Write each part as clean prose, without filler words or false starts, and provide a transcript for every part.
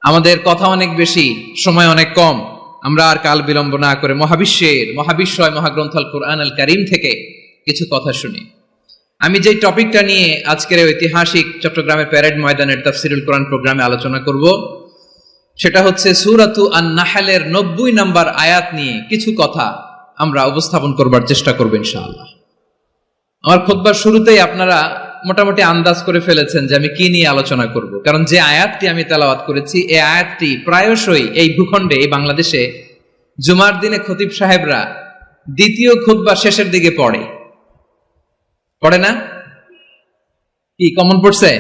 আমাদের কথা অনেক বেশি, সময় অনেক কম। আমরা আর কাল বিলম্ব না করে মহাবিশ্বয় মহাগ্রন্থ আল কুরআন আল কারীম থেকে কিছু কথা শুনি। আমি যে টপিকটা নিয়ে আজকের ঐতিহাসিক চট্টগ্রামের প্যারেড ময়দানের তাফসিরুল কোরআন প্রোগ্রামে আলোচনা করব, সেটা হচ্ছে সূরাতু আন-নাহলের 90 নম্বর আয়াত নিয়ে কিছু কথা আমরা উপস্থাপন করবার চেষ্টা করব ইনশাআল্লাহ। আমার খুতবার শুরুতেই আপনারা মোটামুটি আন্দাজ করে ফেলেছেন যে আমি কি নিয়ে আলোচনা করব, কারণ যে আয়াতটি আমি তেলাওয়াত করেছি এই আয়াতটি প্রায়শই এই ভূখণ্ডে, এই বাংলাদেশে জুমার দিনে খতিব সাহেবরা দ্বিতীয় খুতবা শেষের দিকে পড়ে না? কি কমন পড়ছে?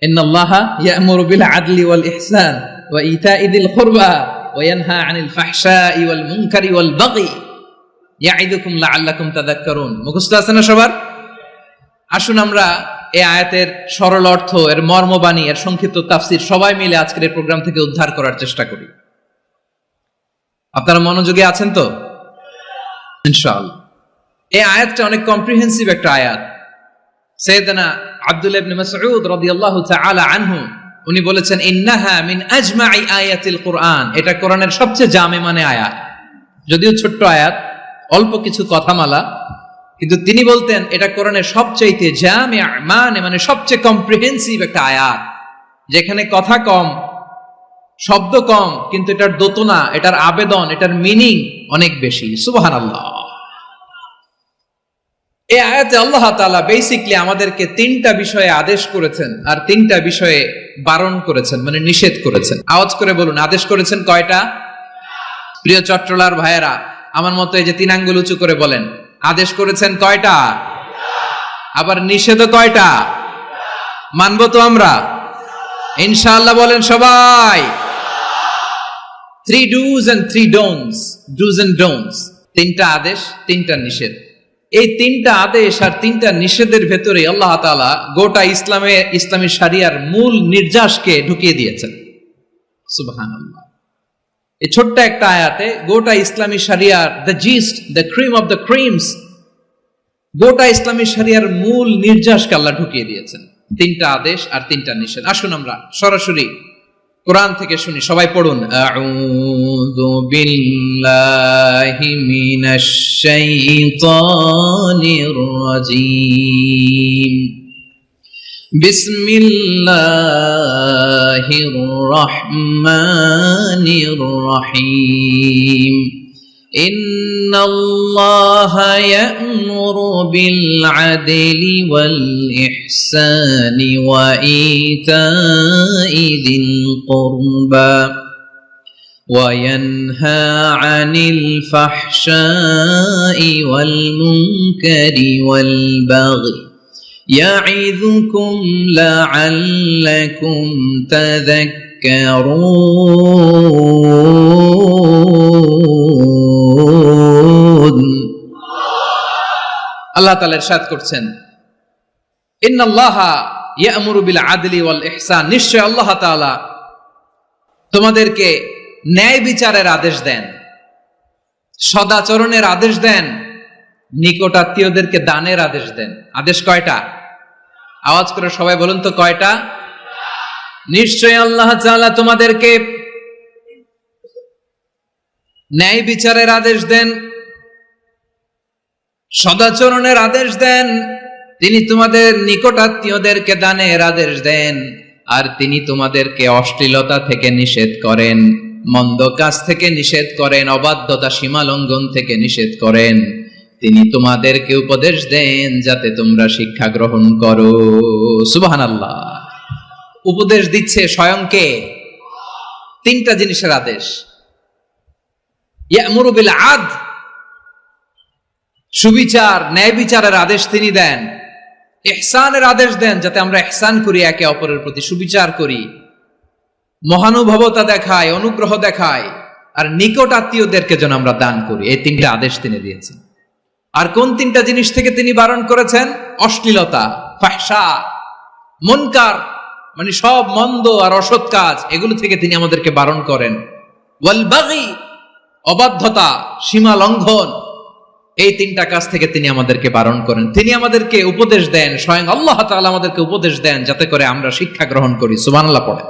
ইন্নাল্লাহা ইয়া'মুরু বিল আদলি ওয়াল ইহসান ওয়া ইতাই যিল কুরবা ওয়া ইয়ানহা আনিল ফাহশাই ওয়াল মুনকারি ওয়াল বাগি ইয়াইদুকুম লাআল্লাকুম তাযাক্কারুন। মুখস্থ আছে না সবার? আসুন আমরা এই আয়াতের সরল অর্থ, এর মর্মবাণী, এর সংক্ষিপ্ত তাফসীর সবাই মিলে আজকের এই প্রোগ্রাম থেকে উদ্ধার করার চেষ্টা করি। আপনারা মনোযোগী আছেন তো? ইনশাআল্লাহ। এই আয়াতটা অনেক কম্প্রিহেন্সিভ একটা আয়াত। সাইয়েদনা আব্দুল্লাহ ইবনে মাসউদ রাদিয়াল্লাহু তাআলা আনহু উনি বলেছেন, ইন্নাহা মিন আজমাই আয়াতিল কুরআন, এটা কোরআনের সবচেয়ে জামে মানে আয়াত। যদিও ছোট্ট আয়াত, অল্প কিছু কথামালা, কিন্তু তিনি বলতেন এটা কোরআনের সবচাইতে জামিআ মানে সবচেয়ে কম্প্রিহেন্সিভ একটা আয়াত, যেখানে কথা কম, শব্দ কম, কিন্তু এটার দোতনা, এটার আবেদন, এটার মিনিং অনেক বেশি। সুবহানাল্লাহ। এই আয়াতে আল্লাহ তাআলা বেসিক্যালি আমাদেরকে তিনটা বিষয়ে আদেশ করেছেন আর তিনটা বিষয়ে বারণ করেছেন, মানে নিষেধ করেছেন। আওয়াজ করে বলুন, আদেশ করেছেন কয়টা? প্রিয় চট্টলার ভাইয়েরা, আমার মতো এই যে 3 আঙ্গুল উঁচু করে বলেন, আদেশ করেছেন কয়টা? আবার নিষেধও কয়টা? মানবো তো আমরা ইনশাআল্লাহ? বলেন সবাই। 3 do's and 3 don'ts, do's and don'ts, 3টা আদেশ, 3টা নিষেধ। এই 3টা আদেশ আর 3টা নিষেধের ভেতরে আল্লাহ তাআলা গোটা ইসলামী শরিয়ার মূল নির্যাসকে ঢুকিয়ে দিয়েছেন। সুবহানাল্লাহ। এই ছোট্ট একটা আয়াতে গোটা ইসলামী শরিয়ার, the gist, the cream of the creams, গোটা ইসলামী শরিয়ার মূল নির্যাসকে আল্লাহ ঢুকিয়ে দিয়েছেন। 3টা আদেশ আর 3টা নিষেধ। আসুন আমরা সরাসরি কোরআন থেকে শুনি, সবাই পড়ুন। আউযু বিল্লাহি মিনাশ শাইতানির রাজীম। বিসমিল্লাহির রহমানির রহিম। ইন্নাল্লাহা ইয়া'মুরু বিল আদলি ওয়াল ইহসানি ওয়া ইতাই যিল কুরবা ওয়া ইয়ানহা আনিল ফাহশাই ওয়াল মুনকারি ওয়াল বাগি ইয়াইযুকুম লাআল্লাকুম তাযাক্কারুন। আল্লাহ তাআলা ইরশাদ করছেন, ইন্নাল্লাহা ইয়া'মুরু বিল আদলি ওয়াল ইহসান, নিশ্চয় আল্লাহ তাআলা তোমাদেরকে ন্যায় বিচারের আদেশ দেন, সদাচরণের আদেশ দেন, নিকটাত্মীয়দেরকে দানের আদেশ দেন। আদেশ কয়টা? আওয়াজ করে সবাই বলুন তো কয়টা? নিশ্চয় আল্লাহ তাআলা তোমাদেরকে ন্যায় বিচারের আদেশ দেন, সদাচরণের আদেশ দেন, তিনি তোমাদের নিকটাত্মীয়দেরকে দানের আদেশ দেন, আর তিনি তোমাদেরকে অশ্লীলতা থেকে নিষেধ করেন, মন্দ কাজ থেকে নিষেধ করেন, অবাধ্যতা সীমা লঙ্ঘন থেকে নিষেধ করেন। তিনি তোমাদেরকে উপদেশ দেন যাতে তোমরা শিক্ষা গ্রহণ করো। সুবহানাল্লাহ। উপদেশ দিচ্ছে স্বয়ং কে? 3টা জিনিসের আদেশ। ইয়া'মুরু বিল আদল, সুবিচার, ন্যায় বিচারের আদেশ তিনি দেন। ইহসানের আদেশ দেন, যাতে আমরা ইহসান করি, একে অপরের প্রতি সুবিচার করি, মহানুভবতা দেখাই, অনুগ্রহ দেখাই, আর নিকট আত্মীয়দেরকে যেন আমরা দান করি। এই 3টা আদেশ তিনি দিয়েছেন। আর কোন 3টা জিনিস থেকে তিনি বারণ করেছেন? অশ্লীলতা, ফাহশা, মুনকার, মানে সব মন্দ আর অসৎ কাজ, এগুলো থেকে তিনি আমাদেরকে বারণ করেন। ওয়াল বাগি, অবাধ্যতা, সীমা লঙ্ঘন, এই 3টা কাজ থেকে তিনি আমাদেরকে বারণ করেন। তিনি আমাদেরকে উপদেশ দেন, স্বয়ং আল্লাহ তাআলা আমাদেরকে উপদেশ দেন যাতে করে আমরা শিক্ষা গ্রহণ করি। সুবহানাল্লাহ পড়ে।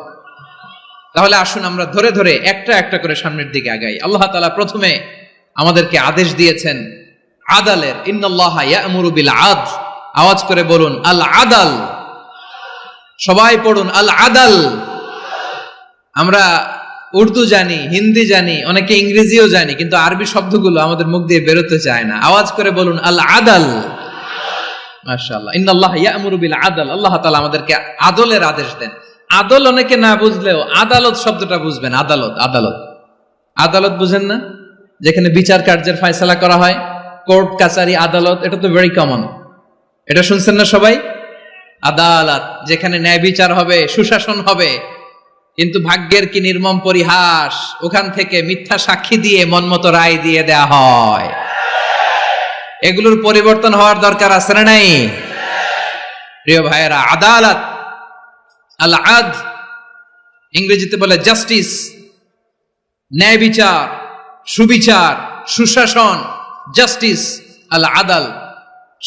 তাহলে আসুন আমরা ধরে ধরে একটা একটা করে সামনের দিকে আগাই। আল্লাহ তাআলা প্রথমে আমাদেরকে আদেশ দিয়েছেন আদালের, ইন্নাল্লাহা ইয়া'মুরু বিল আদল। আওয়াজ করে বলুন আল আদাল। সবাই পড়ুন আল আদাল। আমরা উর্দু জানি, হিন্দি জানি, অনেকে ইংরেজিও জানি, কিন্তু আরবি শব্দগুলো আমাদের মুখ দিয়ে বেরোতে চায় না। আওয়াজ করে বলুন আল আদাল। মাশাআল্লাহ, ইন্নাল্লাহা ইয়া'মুরু বিল আদল। আল্লাহ তাআলা আমাদেরকে আদলের আদেশ দেন। আদল অনেকে না বুঝলেও আদালত শব্দটা বুঝবেন। আদালত, আদালত, আদালত বুঝেন না? যেখানে বিচার কার্যের ফয়সালা করা হয়, কোর্ট কাচারি আদালত, এটা তো ভেরি কমন। এটা শুনছেন না সবাই? আদালত, যেখানে ন্যায় বিচার হবে, সুশাসন হবে। কিন্তু ভাগ্যের কি নির্মম পরিহাস, ওখান থেকে মিথ্যা সাক্ষী দিয়ে মনমতো রায় দিয়ে দেয়া হয়। এগুলোর পরিবর্তন হওয়ার দরকার আছে না নাই? প্রিয় ভাইয়েরা, আদালত, আল আদ, ইংরেজিতে বলে জাস্টিস, ন্যায় বিচার, সুবিচার, সুশাসন, জাস্টিস, আল আদাল।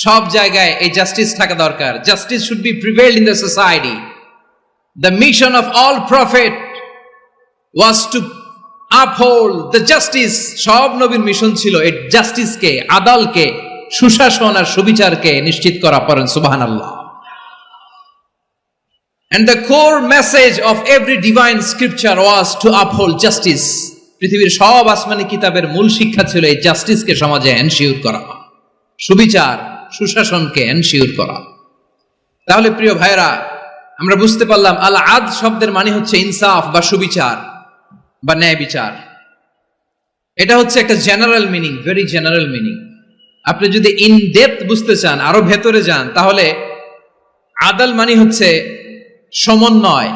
সব জায়গায় এই জাস্টিস থাকা দরকার। Justice should be prevailed in the society. The mission of all prophet was to uphold the justice. সব নবীর মিশন ছিল এই জাস্টিসকে, আদালকে, সুশাসন আর সুবিচারকে নিশ্চিত করা। পড়েন সুবহানাল্লাহ। And the core message of every divine scripture was to uphold justice. পৃথিবীর সব আসমানি কিতাবের মূল শিক্ষা ছিল এই জাস্টিসকে সমাজে এনশিওর করা, সুবিচার, সুশাসনকে এনশিওর করা। তাহলে প্রিয় ভাইরা, আমরা বুঝতে পারলাম আল আদ শব্দের মানে হচ্ছে ইনসাফ বা সুবিচার বা ন্যায় বিচার। এটা হচ্ছে একটা general meaning, very general meaning. আপনি যদি ইন ডেপথ বুঝতে চান, আরো ভেতরে যান, তাহলে আদাল মানে হচ্ছে সমন্বয়,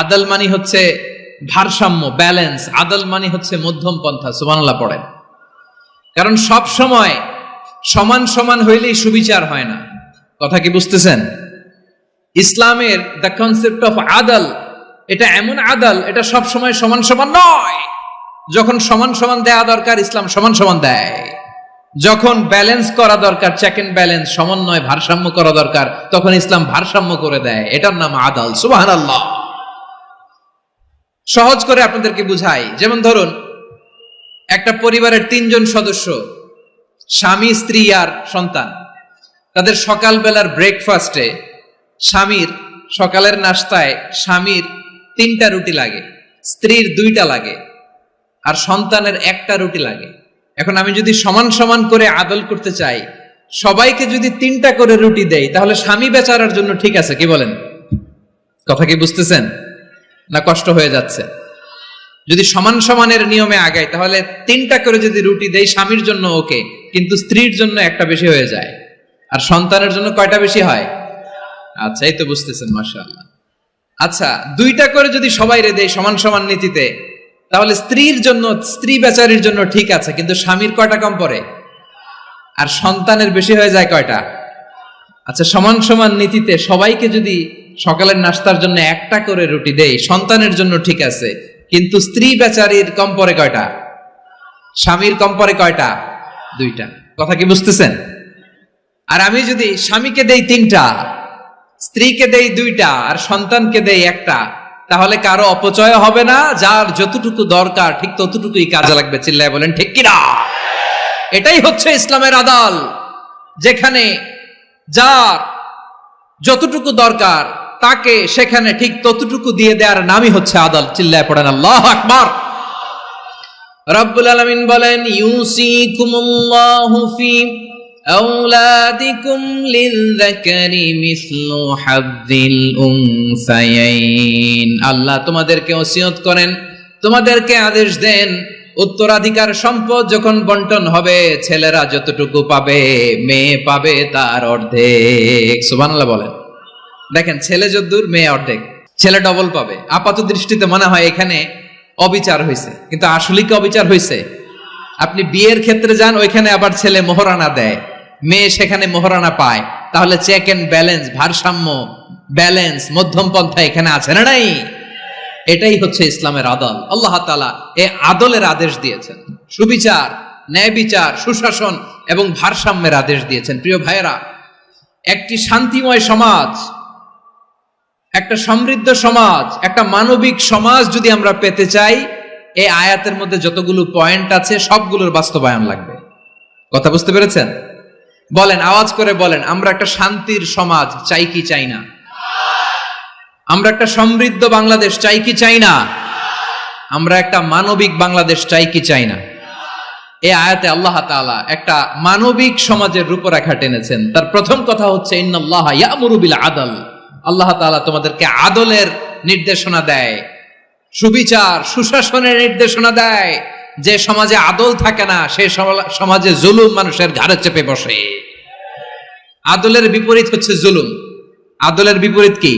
আদাল মানে হচ্ছে ভারসাম্য, ব্যালেন্স। আদাল মানে হচ্ছে মধ্যম পন্থা। সুবহানাল্লাহ পড়েন। কারণ সব সময় সমান সমান হইলেই সুবিচার হয় না। কথা কি বুঝতেছেন? ইসলামের দ্য কনসেপ্ট অফ আদাল, এটা এমন আদাল, এটা সব সময় সমান সমান নয়। যখন সমান সমান দেয়া দরকার, ইসলাম সমান সমান দেয়। যখন ব্যালেন্স করা দরকার, চেক এন্ড ব্যালেন্স, সমন্বয়, ভারসাম্য করা দরকার, তখন ইসলাম ভারসাম্য করে দেয়। এটার নাম আদাল। সুবহানাল্লাহ। সহজ করে আপনাদেরকে বুঝাই। যেমন ধরুন, একটা পরিবারের 3 জন সদস্য, স্বামী, স্ত্রী আর সন্তান। তাদের সকালবেলার ব্রেকফাস্টে, স্বামীর সকালের নাস্তায় স্বামীর 3টা রুটি লাগে, স্ত্রীর 2টা লাগে, আর সন্তানের 1টা রুটি লাগে। এখন আমি যদি সমান সমান করে আদল করতে চাই, সবাইকে যদি 3টা করে রুটি দেই, তাহলে স্বামী বেচারার জন্য ঠিক আছে? কি বলেন? কথা কি বুঝতেছেন না কষ্ট হয়ে যাচ্ছে? যদি সমান সমানের নিয়মে আগাই, তাহলে 3টা করে যদি রুটি দেই, স্বামীর জন্য ওকে, কিন্তু স্ত্রীর জন্য 1টা বেশি হয়ে যায়। আর সন্তানের জন্য কয়টা বেশি হয়? আচ্ছা, এই তো বুঝতেছেন, মাশাআল্লাহ। আচ্ছা, 2টা করে যদি সবাই দেই সমান সমান নীতিতে, তাহলে স্ত্রীর জন্য, স্ত্রী বেচারির জন্য ঠিক আছে, কিন্তু স্বামীর কয়টা কম পড়ে? আর সন্তানের বেশি হয়ে যায় কয়টা? আচ্ছা, সমান সমান নীতিতে সবাইকে যদি সকালের নাস্তার জন্য 1টা করে রুটি দেই, সন্তানের জন্য ঠিক আছে, কিন্তু স্ত্রী বেচারির কম পড়ে কয়টা? স্বামীর কম পড়ে কয়টা? 2টা। কথা কি বুঝতেছেন? আর আমি যদি স্বামীকে দেই 3টা, স্ত্রীকে দেই 2টা, আর সন্তানকে দেই 1টা, তাহলে কারো অপচয় হবে না। যার যতটুকু দরকার ঠিক ততটুকুই কাজে লাগবে। চিল্লায় বলেন ঠিক কিনা? এটাই হচ্ছে ইসলামের আদাল, যেখানে যার যতটুকু দরকার তাকে সেখানে ঠিক ততটুকু দিয়ে দেওয়ার নামই হচ্ছে আদাল। চিল্লায় পড়েন আল্লাহু আকবার। রব্বুল আলামিন বলেন, ইউসিকুমুল্লাহু ফি আওলাদিকুম লিযযাকারি মিসলু হাযযিল উনসায়াইন। আল্লাহ তোমাদেরকে ওসিয়ত করেন, তোমাদেরকে আদেশ দেন, উত্তরাধিকার সম্পদ যখন বন্টন হবে, ছেলেরা যতটুকু পাবে, মেয়ে পাবে তার অর্ধেক। সুবহানাল্লাহ বলেন। দেখেন, ছেলে যদ্দূর, মেয়ে অর্ধেক, ছেলে ডবল পাবে। আপাত দৃষ্টিতে মনে হয় এখানে অবিচার হয়েছে, কিন্তু আসলে কি অবিচার হয়েছে? আপনি বিয়ের ক্ষেত্রে যান, ওইখানে আবার ছেলে মোহরানা দেয়, মেয়ে সেখানে মোহরানা পায়। তাহলে চেক এন্ড ব্যালেন্স, ভারসাম্য, ব্যালেন্স, মধ্যম পন্থা এখানে আছে না নাই? এটাই হচ্ছে ইসলামের আদল। আল্লাহ তাআলা এই আদলের আদেশ দিয়েছেন, সুবিচার, ন্যায় বিচার, সুশাসন এবং ভারসাম্যের আদেশ দিয়েছেন। প্রিয় ভাইয়েরা, একটি শান্তিময় সমাজ, একটা সমৃদ্ধ সমাজ, একটা মানবিক সমাজ যদি আমরা পেতে চাই, এই আয়াতের মধ্যে যতগুলো পয়েন্ট আছে সবগুলোর বাস্তবায়ন লাগবে। কথা বুঝতে পেরেছেন? বলেন, আওয়াজ করে বলেন, আমরা একটা শান্তির সমাজ চাই কি চাই না? আমরা একটা সমৃদ্ধ বাংলাদেশ চাই কি চাই না? আমরা একটা মানবিক বাংলাদেশ চাই কি চাই না? এই আয়াতে আল্লাহ তাআলা একটা মানবিক সমাজের রূপরেখা টেনেছেন। তার প্রথম কথা হচ্ছে ইন্নাল্লাহা ইয়ামুরু বিল আদল। আল্লাহ তাআলা তোমাদেরকে আদলের নির্দেশনা দেয়, সুবিচার সুশাসনের নির্দেশনা দেয়। যে সমাজে আদল থাকে না সে সমাজে জুলুম মানুষের ঘাড়ে চেপে বসে। আদলের বিপরীত হচ্ছে জুলুম। আদলের বিপরীত কি?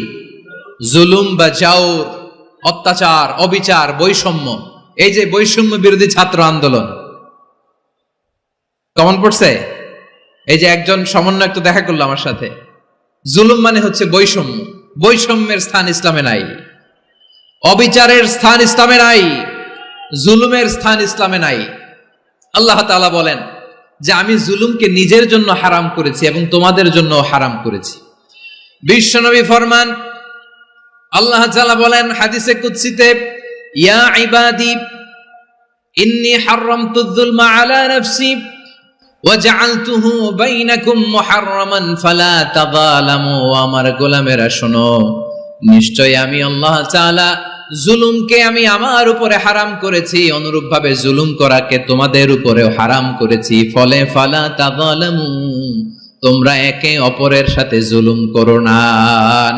জুলুম বা জাওর, অত্যাচার, অবিচার, বৈষম্য। এই যে বৈষম্য বিরোধী ছাত্র আন্দোলন কমন পড়ছে? এই যে একজন সমন্বয়ক তো দেখা করলো আমার সাথে। জুলুম মানে হচ্ছে বৈষম্য। বৈষম্যের স্থান ইসলামে নাই, অবিচারের স্থান ইসলামে নাই, জুলুমের স্থান ইসলামে নাই। আল্লাহ তাআলা বলেন যে আমি জুলুমকে নিজের জন্য হারাম করেছি এবং তোমাদের জন্য হারাম করেছি। বিশ্বনবী ফরমান, আল্লাহ তাআলা বলেন হাদিসে কুদসিতে, ইয়া ইবাদি ইন্নী হারামতুয যুলমা আলা নাফসি ওয়াজআলতুহু বাইনাকুম মুহাররামান ফালা তাযালামু। আমার গোলামেরা শোনো, নিশ্চয় আমি আল্লাহ তাআলা জুলুমকে আমি আমার উপরে হারাম করেছি, অনুরূপভাবে জুলুম করাকে তোমাদের উপরেও হারাম করেছি। ফলে ফালা তাযালামু, তোমরা একে অপরের সাথে জুলুম করো না।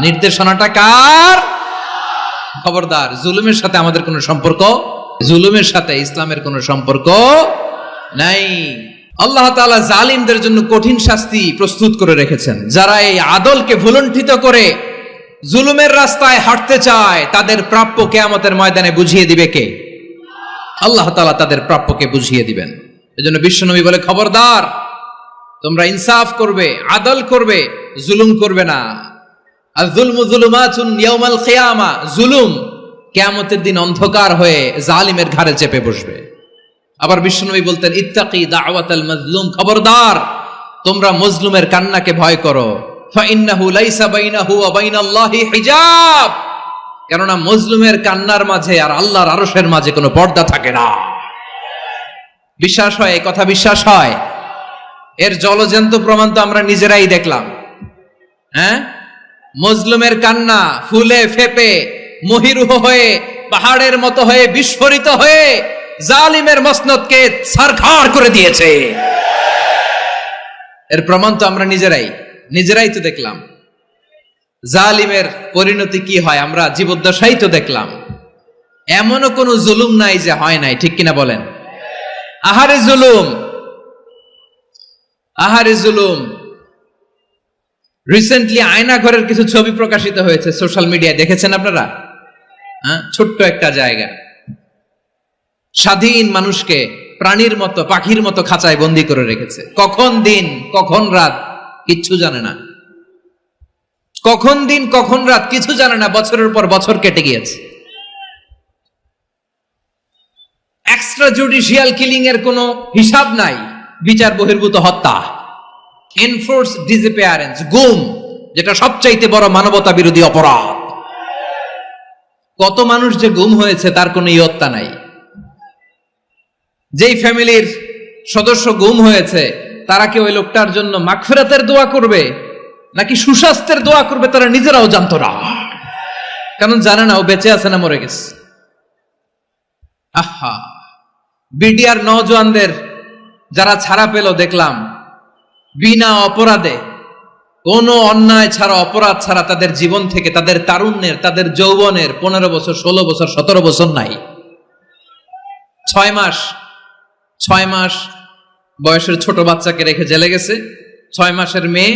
নির্দেশনাটা কার? খবরদার, জুলুমের সাথে আমাদের কোনো সম্পর্ক, জুলুমের সাথে ইসলামের কোনো সম্পর্ক নাই। আল্লাহ তাআলা জালিমদের জন্য কঠিন শাস্তি প্রস্তুত করে রেখেছেন। যারা এই আদলকে ভুলুণ্ঠিত করে জুলুমের রাস্তায় হাঁটতে চায় তাদের প্রাপ্য কিয়ামতের ময়দানে বুঝিয়ে দিবে কে? আল্লাহ তাআলা তাদের প্রাপ্যকে বুঝিয়ে দিবেন। এজন্য বিশ্বনবী বলে, খবরদার, তোমরা ইনসাফ করবে, আদল করবে, জুলুম করবে না। আর যুলমু যুলুমাতুন ইয়াউমাল কিয়ামা, জুলুম কিয়ামতের দিন অন্ধকার হয়ে জালিমের ঘাড়ে চেপে বসবে। আবার বিশ্বনবী বলতেন, ইত্তাকি দাওয়াতাল মাজলুম, খবরদার, তোমরা মজলুমের কান্নাকে ভয় করো। ফাইন্নাহু লাইসা বাইনাহু ওয়া বাইনাল্লাহি হিজাব, কেননা মজলুমের কান্নার মাঝে আর আল্লাহর আরশের মাঝে কোনো পর্দা থাকে না। বিশ্বাস হয়? এই কথা বিশ্বাস হয়? এর জলজ্যান্ত প্রমাণ তো আমরা নিজেরাই দেখলাম। হ্যাঁ, মজলুমের কান্না ফুলে ফেপে মহিরুহ হয়ে পাহাড়ের মতো হয়ে বিস্ফোরিত হয়ে জালিমের মসনদকে ছারখার করে দিয়েছে। এর প্রমাণ তো আমরা নিজেরাই তো দেখলাম। জালিমের পরিণতি কি হয় আমরা জীবদ্দশাই তো দেখলাম। এমনও কোনো জুলুম নাই যে হয় নাই, ঠিক কিনা বলেন? আহারে জুলুম, আহারে জুলুম। রিসেন্টলি আয়না ঘরের কিছু ছবি প্রকাশিত হয়েছে সোশ্যাল মিডিয়ায়, দেখেছেন আপনারা? হ্যাঁ, ছোট্ট একটা জায়গা, স্বাধীন মানুষকে প্রাণীর মতো, পাখির মতো খাঁচায় বন্দী করে রেখেছে। কখন দিন কখন রাত কিচ্ছু জানে না, কখন দিন কখন রাত কিছু জানে না। বছরের পর বছর কেটে গিয়েছে। এক্সট্রা জুডিশিয়াল কিলিং এর কোনো হিসাব নাই, বিচার বহির্ভূত হত্যা, এনফোর্স ডিসঅ্যাপিয়ারেন্স, গুম, যেটা সবচাইতে বড় মানবতা বিরোধী অপরাধ। কত মানুষ যে গুম হয়েছে তার কোনো ইয়ত্তা নাই। যেই ফ্যামিলির সদস্য গুম হয়েছে তারা কি ওই লোকটার জন্য মাগফিরাতের দোয়া করবে নাকি সুস্বাস্থ্যের দোয়া করবে তারা নিজেরাও জানতো না, কারণ জানে না ও বেঁচে আছে না মরে গেছে। আহা, বিডিআর নওজোয়ানদের যারা ছাড়া পেল দেখলাম, বিনা অপরাধে, কোনো অন্যায় ছাড়া, অপরাধ ছাড়া তাদের জীবন থেকে, তাদের তারুণ্যের, তাদের যৌবনের 15 বছর 16 বছর 17 বছর নাই, 6 মাস বয়সের ছোট বাচ্চাকে রেখে জেলে গেছে। 6 মাসের মেয়ে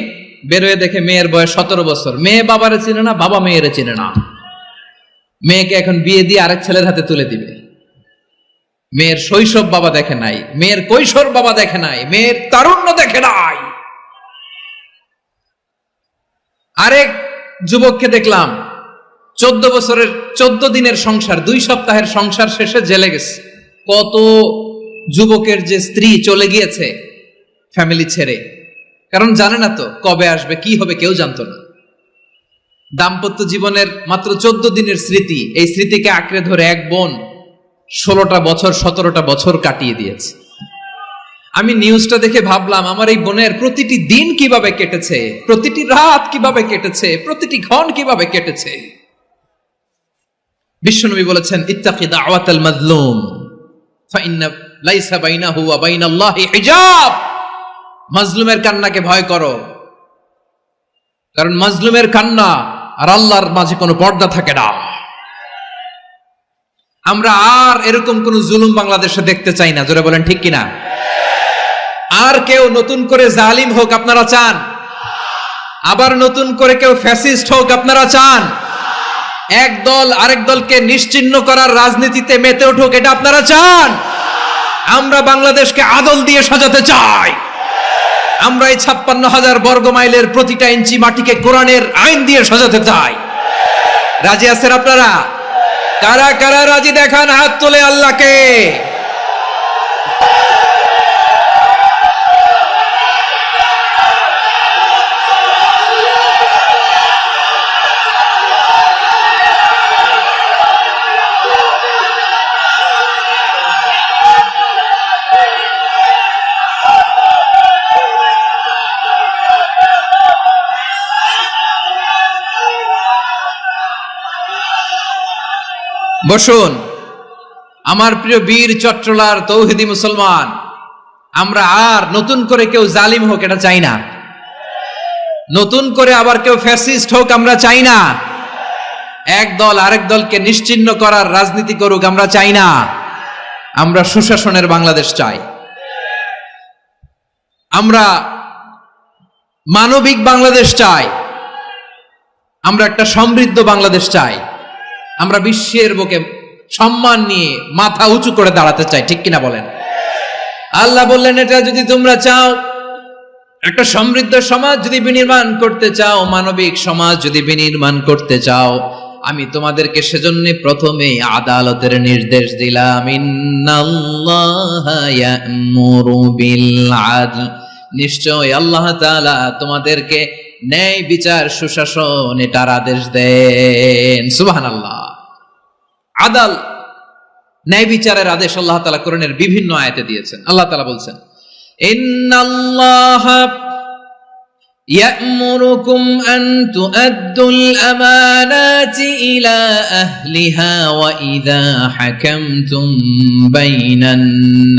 বেরোয় দেখে মেয়ের বয়স 17 বছর। মেয়ে বাবারে চিনে না, বাবা মেয়েরে চিনে না। মেয়েকে এখন বিয়ে দিয়ে আরেক ছেলের হাতে তুলে দিবে। মেয়ের শৈশব বাবা দেখে নাই, মেয়ের কৈশোর বাবা দেখে নাই, মেয়ের তারুণ্য দেখে নাই। আরেক যুবককে দেখলাম 14 বছরের 14 দিনের সংসার, 2 সপ্তাহের সংসার শেষে জেলে গেছে। কত যুবকের যে স্ত্রী চলে গিয়েছে ফ্যামিলি ছেড়ে, কারণ জানে না তো কবে আসবে, কি হবে, কেউ জানতো না। দাম্পত্য জীবনের মাত্র 14 দিনের স্মৃতি, এই স্মৃতিকে আঁকড়ে ধরে এক বোন 16টা বছর 17টা বছর কাটিয়ে দিয়েছে। আমি নিউজটা দেখে ভাবলাম, আমার এই বোনের প্রতিটি দিন কিভাবে কেটেছে, প্রতিটি রাত কিভাবে কেটেছে, প্রতিটি ক্ষণ কিভাবে কেটেছে। বিশ্বনবী বলেছেন, ইত্তাকি দাওয়াতাল মাজলুম ফাইন্না লাইসা বাইনাহু ওয়া বাইনাল্লাহি হিজাব। মাজলুমের কান্নাকে ভয় করো, কারণ মাজলুমের কান্না আর আল্লাহর মাঝে কোনো পর্দা থাকে না। আমরা আর এরকম কোন জুলুম বাংলাদেশে দেখতে চাই না, জোরে বলেন ঠিক কিনা? আর কেউ নতুন করে জালিম হোক আপনারা চান? আবার নতুন করে কেউ ফ্যাসিস্ট হোক আপনারা চান? এক দল আরেক দলকে নিশ্চিহ্ন করার রাজনীতিতে মেতে উঠুক, এটা আপনারা চান? আমরা বাংলাদেশকে আদল দিয়ে সাজাতে চাই। আমরা এই 56,000 বর্গ মাইলের প্রতিটা ইঞ্চি মাটিকে কোরআনের আইন দিয়ে সাজাতে চাই। রাজি আছেন আপনারা? কারা কারা রাজি দেখান হাত তোলে আল্লাহকে। বসুন আমার প্রিয় বীর চট্টলার তৌহিদি মুসলমান, আমরা আর নতুন করে কেউ জালিম হোক এটা চাই না, নতুন করে আবার কেউ ফ্যাসিস্ট হোক আমরা চাই না, এক দল আরেক দলকে নিশ্চিহ্ন করার রাজনীতি করুক আমরা চাই না। আমরা সুশাসনের বাংলাদেশ চাই, আমরা মানবিক বাংলাদেশ চাই, আমরা একটা সমৃদ্ধ বাংলাদেশ চাই, আমরা বিশ্বের বুকে সম্মান নিয়ে মাথা উঁচু করে দাঁড়াতে চাই, ঠিক কিনা বলেন? আল্লাহ বললেন, এটা যদি তোমরা চাও, একটা সমৃদ্ধ সমাজ যদি বিনির্মাণ করতে চাও, মানবিক সমাজ যদি বিনির্মাণ করতে চাও, আমি তোমাদেরকে সেজন্য প্রথমে আদালতের নির্দেশ দিলাম। ইন্নাল্লাহা ইয়া'মুরু বিল আদল, নিশ্চয় আল্লাহ তাআলা তোমাদেরকে ন্যায় বিচার সুশাসন এটার আদেশ দেন। সুবহানাল্লাহ। আদাল, ন্যায় বিচারের আদেশ আল্লাহ তাআলা কোরআনের বিভিন্ন আয়াতে দিয়েছেন। আল্লাহ তাআলা বলছেন, ইন্নাল্লাহা ইয়া'মুরুকুম আন তুআদ্দুল আমানাতি ইলা আহলিহা ওয়া ইযা হাকামতুম বাইনান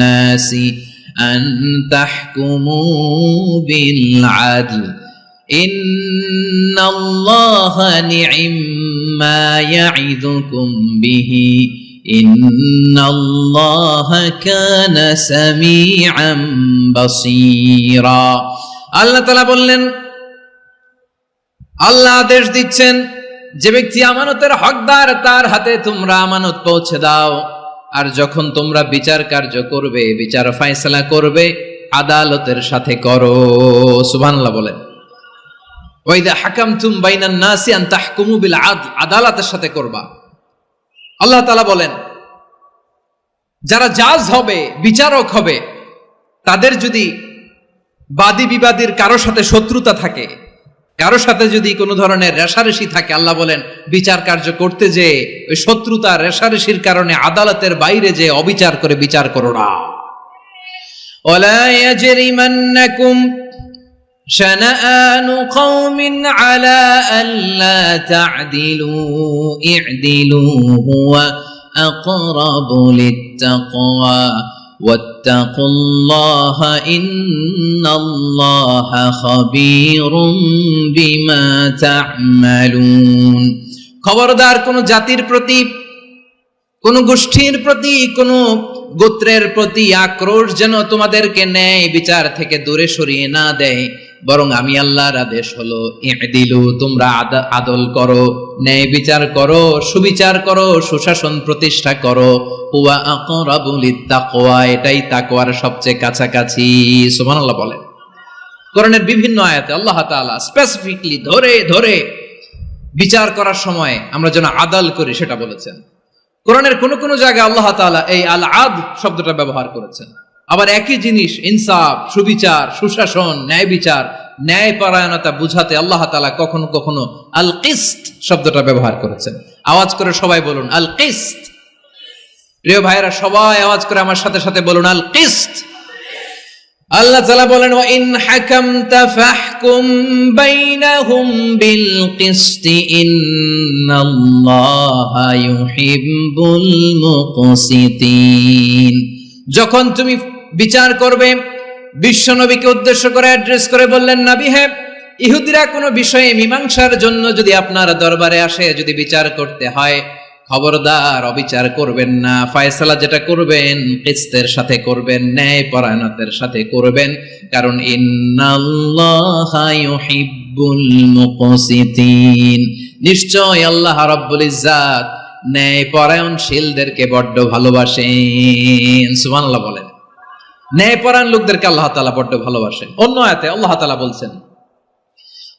নাসি আন তাহকুমু বিল আদল ইন্নাল্লাহা নি'ম্মা ইয়া'iযুকুম বিহি ইন্নাল্লাহা কানা সামিআন বাসীরা। আল্লাহ তাআলা বললেন, আল্লাহ আদেশ দিচ্ছেন, যে ব্যক্তি আমানতের হকদার তার হাতে তোমরা আমানত পৌঁছে দাও, আর যখন তোমরা বিচার কার্য করবে, বিচার ফয়সালা করবে, আদালতের সাথে করো। সুবহানাল্লাহ বলেন। ওয়া ইযা হাকামতুম বাইনান নাসি আন তাহকুমু বিল আদল, আদালতের সাথে করবা। আল্লাহ তাআলা বলেন, যারা জাজ হবে, বিচারক হবে, তাদের যদি বাদী বিবাদীর কারো সাথে শত্রুতা থাকে, কারো সাথে যদি কোনো ধরনের রেষারেষি থাকে, আল্লাহ বলেন বিচার কার্য করতে যে ওই শত্রুতা রেষারেষির কারণে আদালতের বাইরে যে অবিচার করে বিচার করো না। ওয়ালা ইয়াজরিমান্নাকুম শানাআনু কওমিন আলা আল্লা তা'দিলু ই'দিলু হুয়া আকরাবু লিত্তাকওয়া ওয়াত্তাকুল্লাহা ইন্নাল্লাহা খাবীরুম বিমা তা'মালুন। খবরদার কোন জাতির প্রতি, কোন গোষ্ঠীর প্রতি, কোন গোত্রের প্রতি আক্রোশ যেন তোমাদেরকে ন্যায় বিচার থেকে দূরে সরিয়ে না দেয়, বরং আমি আল্লাহর আদেশ হলো ই'দিলু, তোমরা আদল করো, ন্যায় বিচার করো, সুবিচার করো, সুশাসন প্রতিষ্ঠা করো। হুয়া আকরাবু লিত্তাকওয়া, এটাই তাকওয়ার সবচেয়ে কাছাকাছি। সুবহানাল্লাহ বলেন। কোরআনের বিভিন্ন আয়াতে আল্লাহ তাআলা স্পেসিফিকলি ধরে ধরে বিচার করার সময় আমরা যেন আদাল করি সেটা বলেছেন। কোরআনের কোন কোন জায়গায় আল্লাহ তাআলা এই আল আদ শব্দটা ব্যবহার করেছেন। আবার একই জিনিস ইনসাফ, সুবিচার, সুশাসন, ন্যায় বিচার ন্যায়পরায়ণতা বুঝাতে আল্লাহ তাআলা কখনো কখনো আল কিসত শব্দটা ব্যবহার করেছেন। আওয়াজ করে সবাই বলুন আল কিসত। প্রিয় ভাইরা, সবাই আওয়াজ করে আমার সাথে সাথে বলুন আল কিসত। আল্লাহ তাআলা বলেন ওয়া ইন হাকামতা ফাহকুম বাইনাহুম বিল কিসতি ইন্নাল্লাহা ইউহিব্বুল মুকসিতিন। যখন তুমি বিচার করবে, বিশ্বনবীকে উদ্দেশ্য করে অ্যাড্রেস করে বললেন, নবী হে, ইহুদিরা কোনো বিষয়ে মীমাংসার জন্য যদি আপনার দরবারে আসে, যদি বিচার করতে হয়, খবরদার অবিচার করবেন না। ফয়সালা যেটা করবেন কিসতের সাথে করবেন, ন্যায়পরায়ণতার সাথে করবেন, কারণ ইন্নাল্লাহা ইউহিব্বুল মুকসিতিন, নিশ্চয় আল্লাহ রাব্বুল ইজ্জাত ন্যায়পরায়ণশীলদেরকে বড্ড ভালোবাসেন। সুবহানাল্লাহ বলেন। ন্যায়পরায়ণ লোকদেরকে আল্লাহ তাআলা বড্ড ভালোবাসেন। অন্য আয়াতে আল্লাহ তাআলা বলছেন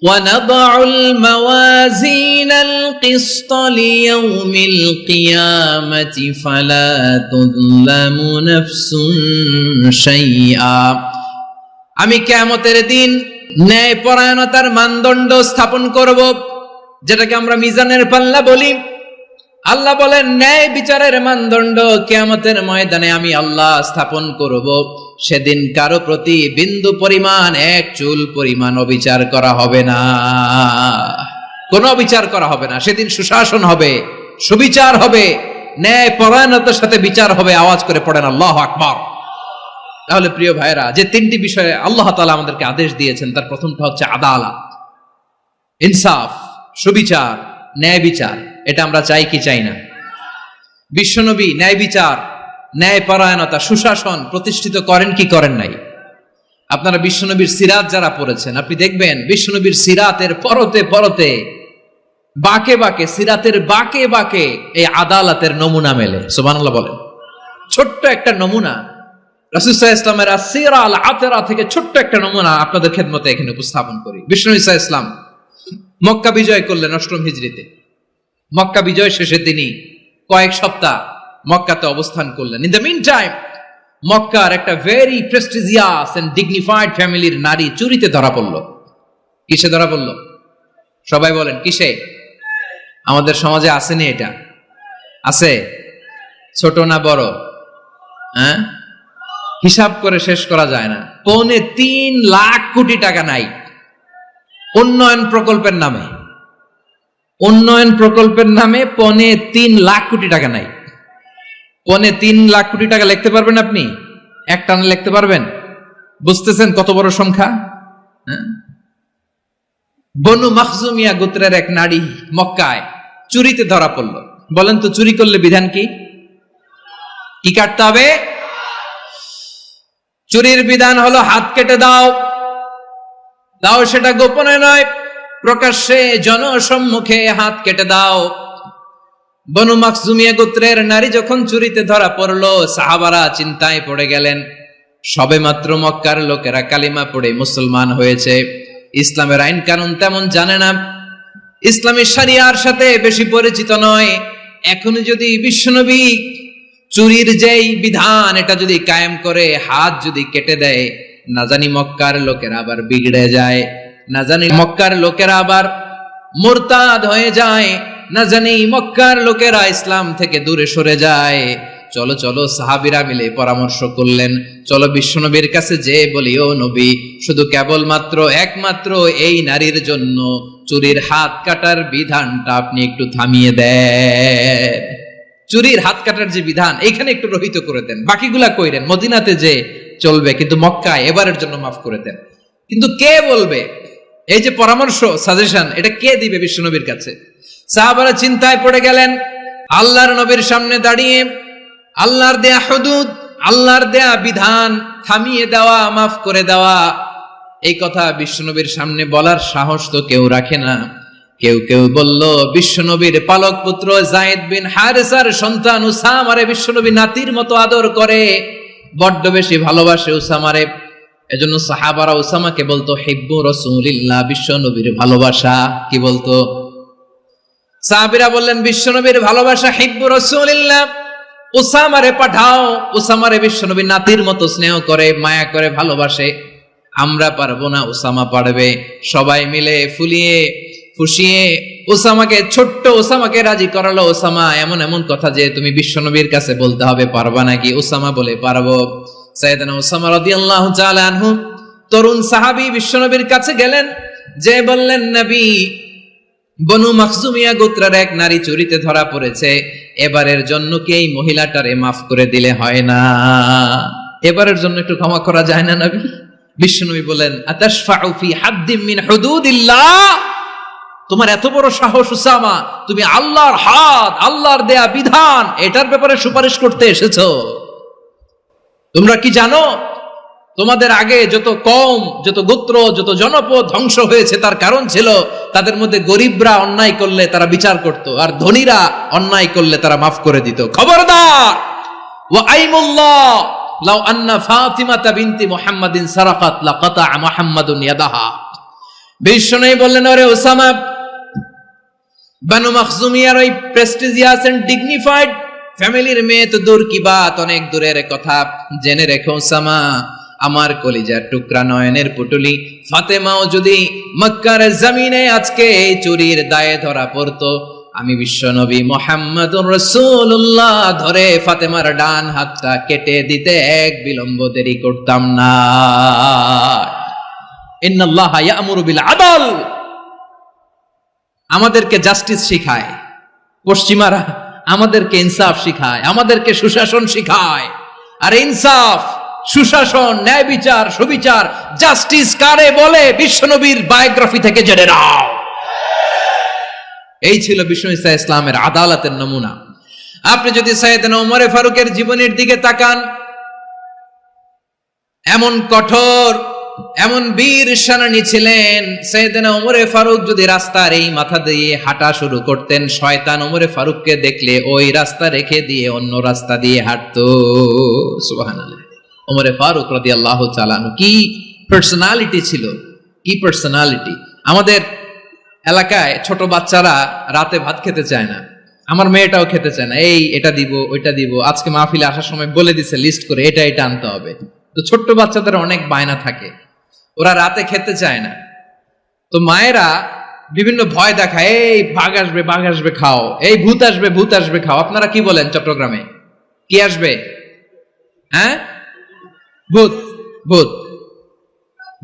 وَنَضَعُ الْمَوَازِينَ الْقِسْطَ لِيَوْمِ الْقِيَامَةِ فَلَا تُظْلَمُ نَفْسٌ شَيْئًا। আমি কিয়ামতের দিন ন্যায়পরায়ণতার মানদণ্ড স্থাপন করব, যেটাকে আমরা মিজানের পাল্লা বলি। আল্লাহ বলেন ন্যায় বিচারের মানদণ্ড কিয়ামতের ময়দানে আমি আল্লাহ স্থাপন করব। সেদিন কারো প্রতি বিন্দু পরিমাণ, এক চুল পরিমাণ অবিচার করা হবে না, কোনো অবিচার করা হবে না। সেদিন সুশাসন হবে, সুবিচার হবে, ন্যায় পরায়ণতার সাথে বিচার হবে। আওয়াজ করে পড়েন আল্লাহু আকবার। তাহলে প্রিয় ভাইরা, যে তিনটি বিষয়ে আল্লাহ তাআলা আমাদেরকে আদেশ দিয়েছেন, তার প্রথমটা হচ্ছে আদালত, ইনসাফ, সুবিচার, ন্যায় বিচার। এটা আমরা চাই কি চাই না? বিশ্বনবী ন্যায় বিচার, ন্যায় পরায়ণতা, সুশাসন প্রতিষ্ঠিত করেন কি করেন নাই? আপনারা বিশ্বনবীর সিরাত যারা পড়েছেন, আপনি দেখবেন বিশ্বনবীর সিরাতের পরতে পরতে, বাঁকে বাঁকে, সিরাতের বাঁকে বাঁকে এই আদালতের নমুনা মেলে। সুবহানাল্লাহ বলেন। ছোট্ট একটা নমুনা রাসূল সাল্লাল্লাহু আলাইহি ওয়াসাল্লামের আসিরা আল আতরা থেকে ছোট্ট একটা নমুনা আপনাদের খেদমতে এখানে উপস্থাপন করি। বিশ্বনবী সাল্লাল্লাহু আলাইহি ওয়াসাল্লাম মক্কা বিজয় করলেন ৮ম হিজরিতে। মক্কা বিজয় শেষে তিনি কয়েক সপ্তাহ মক্কাতে অবস্থান করলেন। ইন দ্য মিন টাইম মক্কার একটা ভেরি প্রেস্টিজিয়াস এন্ড ডিগনিফাইড ফ্যামিলির নারী চুরিতে ধরা পড়ল। কিসে ধরা পড়ল? সবাই বলেন কিসে? আমাদের সমাজে আসেনি এটা? আছে? ছোট না বড়? হ্যাঁ, হিসাব করে শেষ করা যায় না। ৩.৫ লাখ কোটি টাকা নাই উন্নয়ন প্রকল্পের নামে। উন্নয়ন প্রকল্পের নামে ৩.৫ লাখ কোটি টাকা নাই। ৩.৫ লাখ কোটি টাকা লিখতে পারবেন আপনি? একটানা লিখতে পারবেন? বুঝতেছেন কত বড় সংখ্যা? বনু মাখজুমিয়া গোত্রের এক নারী মক্কায় চুরিতে ধরা পড়ল। বলেন তো চুরি করলে বিধান কি? কি কাটতে হবে? চুরির বিধান হলো হাত কেটে দাও। দাও সেটা গোপনে নয়, প্রকাশ্যে জনসম্মুখে হাত কেটে দাও। বনু মাখজুমিয়া গোত্রের নারী যখন চুরিতে ধরা পড়লো, সাহাবারা চিন্তায় পড়ে গেলেন। সবেমাত্র মক্কার লোকেরা কালিমা পড়ে মুসলমান হয়েছে, ইসলামের আইন কানুন তেমন জানে না, ইসলামী শরিয়ার সাথে বেশি পরিচিত নয়। এখন যদি বিশ্বনবী চুরির যেই বিধান এটা যদি কায়েম করে হাত যদি কেটে দেয়, না জানি মক্কার লোকেরা আবার বিগড়ে যায়, না জানি মক্কার লোকেরা আবার মুরতাদ হয়ে যায়, না জানি মক্কার লোকেরা ইসলাম থেকে দূরে সরে যায়। চলো চলো সাহাবীরা মিলে পরামর্শ করলেন, চলো বিশ্বনবীর কাছে যে বলি, ও নবী, শুধু কেবলমাত্র একমাত্র এই নারীর জন্য চুরির হাত কাটার বিধানটা আপনি একটু থামিয়ে দেন। চুরির হাত কাটার যে বিধান এখানে একটু রহিত করে দেন, বাকিগুলা কইরেন মদিনাতে যে চলবে, কিন্তু মক্কায় এবারের জন্য মাফ করে দেন। কিন্তু কে বলবে? এই যে পরামর্শ, সাজেশন, এটা কে দিবে বিশ্বনবীর কাছে? সাহাবারা চিন্তায় পড়ে গেলেন। আল্লাহর নবীর সামনে দাঁড়িয়ে আল্লাহর দেয়া হুদুদ, আল্লাহর দেয়া বিধান থামিয়ে দেওয়া, মাফ করে দেওয়া, এই কথা বিশ্বনবীর সামনে বলার সাহস তো কেউ রাখে না। কেউ কেউ বলল, বিশ্বনবীর পালক পুত্র যায়েদ বিন হারেসার সন্তান উসামারে বিশ্বনবী নাতির মতো আদর করে, বড্ড বেশি ভালোবাসে উসামারে। এজন্য সাহাবারা উসামাকে বলতো হিব্বু রাসূলিল্লাহ, বিশ্বনবীর ভালোবাসা। কি বলতো? সাহাবীরা বললেন বিশ্বনবীর ভালোবাসা হিব্বু রাসূলিল্লাহ, উসামারে পাঠাও। উসামারে বিশ্বনবী নাতির মতো স্নেহ করে, মায়া করে, ভালোবাসে। আমরা পারবো না, ওসামা পারবে। সবাই মিলে ফুলিয়ে ফুসিয়ে ছোট্ট ওসামাকে রাজি করালো। ওসামা, এমন এমন কথা যে তুমি বিশ্বনবীর কাছে বলতে হবে, পারবা নাকি? ওসামা বলে, পারবো। সাইয়েদনা ওসামা রাদিয়াল্লাহু তাআলা আনহু তরুণ সাহাবী বিশ্বনবীর কাছে গেলেন, যে বললেন, নবী, বনু মাখজুমিয়া গোত্রের এক নারী চুরিতে ধরা পড়েছে, এবারের জন্য কি এই মহিলাটারে মাফ করে দিলে হয় না? এবারের জন্য একটু ক্ষমা করা যায় না নবী? বিশ্বনবী বলেন, আতাশফাউ ফি হাদ্দিম মিন হুদুদিল্লাহ, তোমার এত বড় সাহস উসামা, তুমি আল্লাহর হাদ, আল্লাহর দেয়া বিধান, এটার ব্যাপারে সুপারিশ করতে এসেছো? তোমরা কি জানো তোমাদের আগে যত কওম, যত গোত্র, যত জনপদ ধ্বংস হয়েছে তার কারণ ছিল তাদের মধ্যে গরিবরা অন্যায় করলে তারা বিচার করত, আর ধনীরা অন্যায় করলে তারা মাফ করে দিত। খবরদার! ওয়া আইমুল্লাহ লাউ আন্না ফাতিমাতা বিনতি মুহাম্মাদিন সারাকাত লাকাতা মুহাম্মাদুন ইয়াদাহা। বিশ্বনবী বললেন, ওরে ওসামা, বানু মাখজুমিয়ার ওই প্রেস্টিজিয়াস এন্ড ডিগনিফাইড ফ্যামিলির মেয়ে তো দূর কি বাত, অনেক দূরের কথা। জেনে রেখো ওসামা, আমার কলিজার টুকরা নয়নের পুটুলি ফাতেমাও যদি মক্কার জমিনে আজকে এই চুরির দায়ে ধরা পড়তো, আমি বিশ্বনবী মুহাম্মদুর রাসূলুল্লাহ ধরে ফাতেমার ডান হাতটা কেটে দিতে এক বিলম্ব দেরি করতাম না। ইন্নাল্লাহা ইয়া'মুরু বিল আদল, আমাদেরকে জাস্টিস শিখায় পশ্চিমারা, আমাদেরকে ইনসাফ শিখায়, আমাদেরকে সুশাসন শিখায়। আর ইনসাফ, সুশাসন, ন্যায় বিচার, সুবিচার, জাস্টিস কারে বলে বিশ্বনবীর বায়োগ্রাফি থেকে জেনে নাও। এই ছিল বিষ্ণু ঈসা ইসলামের আদালতের নমুনা। আপনি যদি সাইয়েদনা ওমরে ফারুকের জীবনের দিকে তাকান, এমন কঠোর, এমন বীর সেনানী ছিলেন। সাইয়েদনা ওমরে ফারুক যদি রাস্তার এই মাথা দিয়ে হাঁটা শুরু করতেন, শয়তান ওমরে ফারুককে দেখলে ওই রাস্তা রেখে দিয়ে অন্য রাস্তা দিয়ে হাঁটতো। সুবহানাল্লাহ। ওমরে ফারুক রাদিয়াল্লাহু তাআলা আনহু কি পার্সোনালিটি ছিল, কি পার্সোনালিটি! আমাদের এলাকায় ছোট বাচ্চারা রাতে ভাত খেতে চায় না, আমার মেয়েটাও খেতে চায় না। এই এটা দিব, ওইটা দিব, আজকে মাহফিলে আসার সময় বলে দিছে লিস্ট করে এটা এটা আনতে হবে। তো ছোট্ট বাচ্চাদের অনেক বায়না থাকে, ওরা রাতে খেতে চায় না। তো মায়েরা বিভিন্ন ভয় দেখায়, এই বাঘ আসবে, বাঘ আসবে খাও, এই ভূত আসবে, ভূত আসবে খাও। আপনারা কি বলেন চট্টগ্রামে? কি আসবে? হ্যাঁ, ভূত, ভূত,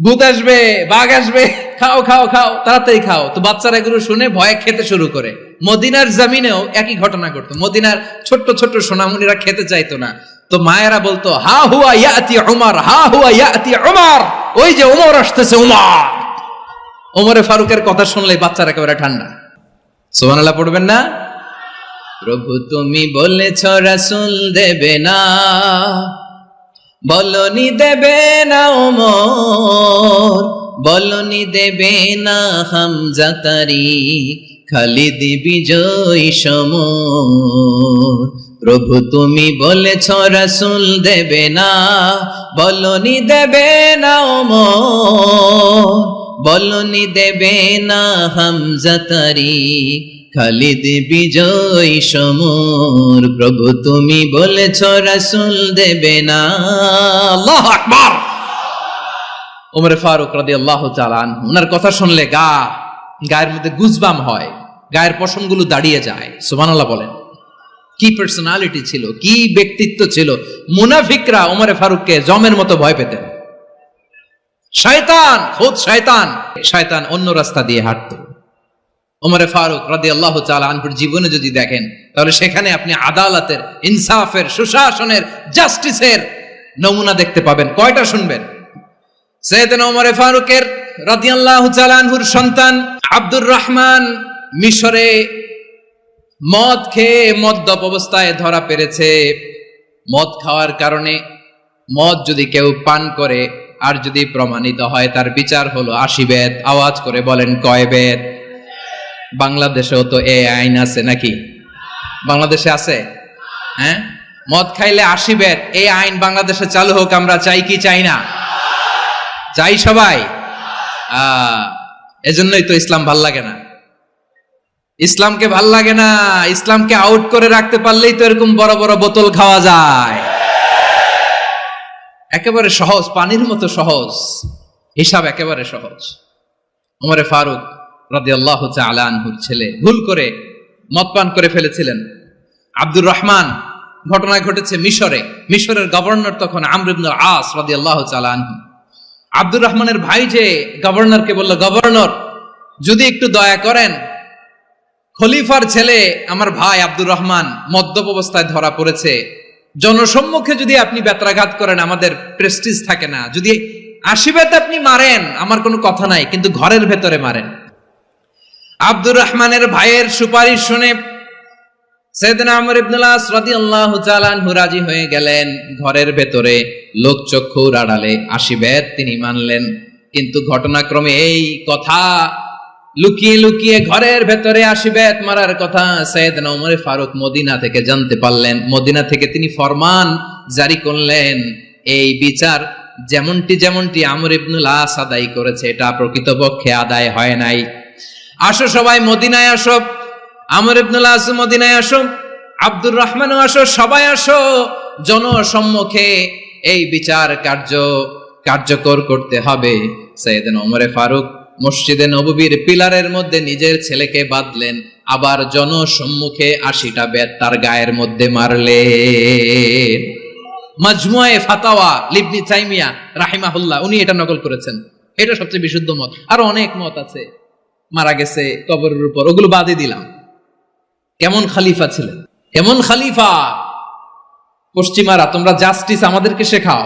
ভূত আসবে, বাঘ আসবে, খাও খাও খাও, তাড়াতাড়ি খাও। তো বাচ্চারা এগুলো শুনে ভয়ে খেতে শুরু করে। মদিনার জমিনেও একই ঘটনা ঘটতো। মদিনার ছোট্ট ছোট্ট সোনামণিরা খেতে চাইতো না, তো মায়েরা বলতো, হা হুয়া ইয়াতি উমর, হা হুয়া ইয়াতি উমর, ওই যে উমর আসতেছে, উমর। ওমরে ফারুকের কথা শুনলে বাচ্চারা একেবারে ঠান্ডা। সুবহানাল্লাহ পড়বেন না? প্রভু তুমি বলেছ রাসূল দেবে না, বলনি দেবে না ওমর, বলনি দেবে না হামজা তারিক, খালিদ বিজয় সমর। প্রভু তুমি বলেছ রাসূল দেবে না, বলনি দেবে না ওমর, বলনি দেবে না হামজা তারিক, খালিদ বিজয় সমর। প্রভু তুমি বলেছ রাসূল দেবে না। আল্লাহু আকবার। ওমর ফারুক রাদিয়াল্লাহু তাআলা আনহু, ওনার কথা শুনলে গায়ের মধ্যে গুজবাম হয়, গায়ের পশমগুলো দাঁড়িয়ে যায়। সুবহানাল্লাহ বলেন। কি পার্সোনালিটি ছিল, কি ব্যক্তিত্ব ছিল! মুনাফিকরা ওমর ফারুককে জমের মতো ভয় পেতেন। শয়তান, খোদ শয়তান, শয়তান অন্য রাস্তা দিয়ে হাঁটতো। ওমর ফারুক রাদিয়াল্লাহু তাআলা আনহুর জীবনে যদি দেখেন, তাহলে সেখানে আপনি আদালতের, ইনসাফের, সুশাসনের, জাস্টিসের নমুনা দেখতে পাবেন। কয়টা শুনবেন? সাইয়েদনা ওমর ফারুকের রাদিয়াল্লাহু তাআলা আনহুর সন্তান আব্দুর রহমান মিশরে মদ খেয়ে মদ্যপ অবস্থায় ধরা পড়েছে। মদ খাওয়ার কারণে, মদ যদি কেউ পান করে আর যদি প্রমাণিত হয়, তার বিচার হলো 80 বেত। আওয়াজ করে বলেন কয় বেত? বাংলাদেশেও তো এই আইন আছে নাকি? বাংলাদেশে আছে? হ্যাঁ, মদ খাইলে 80 বেত, এই আইন বাংলাদেশে চালু হোক। আমরা চাই কি চাই না? চাই সবাই। এজন্যই তো ইসলাম ভাল লাগে না। ইসলামকে ভাল লাগে না। ইসলামকে আউট করে রাখতে পারলেই তো এরকম বড় বড় বোতল খাওয়া যায়। একেবারে সহজ, পানির মতো সহজ। হিসাব একেবারে সহজ। ওমরে ফারুক রাদিয়াল্লাহু তাআলা আনহুর ছেলে ভুল করে মদ পান করে ফেলেছিলেন। আব্দুর রহমান, ঘটনা ঘটেছে মিশরে। মিশরের গভর্নর তখন আমর ইবনুল আস রাদিয়াল্লাহু তাআলা আনহু। আব্দুর রহমানের ভাই যে গভর্নরকে বলল, গভর্নর যদি একটু দয়া করেন, খলিফার ছেলে আমার ভাই আব্দুর রহমান মদ্যপ অবস্থায় ধরা পড়েছে, জনসম্মুখে যদি আপনি বেত্রাঘাত করেন আমাদের প্রেস্টিজ থাকে না, যদি আশীর্বাদ আপনি মারেন আমার কোনো কথা নাই, কিন্তু ঘরের ভেতরে মারেন। আব্দুর রহমানের ভাইয়ের সুপারিশ শুনে সাইয়েদনা আমর ইবনুল আস রাদিয়াল্লাহু তাআলা আনহু রাজি হয়ে গেলেন। ঘরের ভেতরে লোকচক্ষুর আড়ালে আশীর্বাদ তিনি মানলেন। কিন্তু ঘটনাক্রমে এই কথা লুকিয়ে লুকিয়ে ঘরের ভেতরে আশীর্বাদ মারার কথা সাইয়েদনা ওমর ফারুক মদিনা থেকে জানতে পারলেন। মদিনা থেকে তিনি ফরমান জারি করলেন, এই বিচার যেমনটি আমর ইবনুল আস আদায় করেছে এটা প্রকৃতপক্ষে আদায় হয় নাই। আসো সবাই মদিনায় আসো, আমর ইবনুল আস মদিনায় আসো, আব্দুর রহমানও আসো, সবাই আসো, জনসম্মুখে এই বিচার কার্যকর করতে হবে। সাইয়েদনা ওমর ফারুক মসজিদে নববীর পিলারের মধ্যে নিজের ছেলেকে বাঁধলেন, আবার জনসম্মুখে 80টা বেত তার গায়ের মধ্যে মারলেন। মাজমুয়ে ফাতাওয়া ইবনে তাইমিয়া রাহিমাহুল্লাহ উনি এটা নকল করেছেন। এটা সবচেয়ে বিশুদ্ধ মত, আরো অনেক মত আছে। মারা গেছে কবরের উপর, ওগুলো বাদে দিলাম। কেমন খলিফা ছিলেন, কেমন খলিফা! পশ্চিমারা তোমরা জাস্টিস আমাদেরকে শেখাও,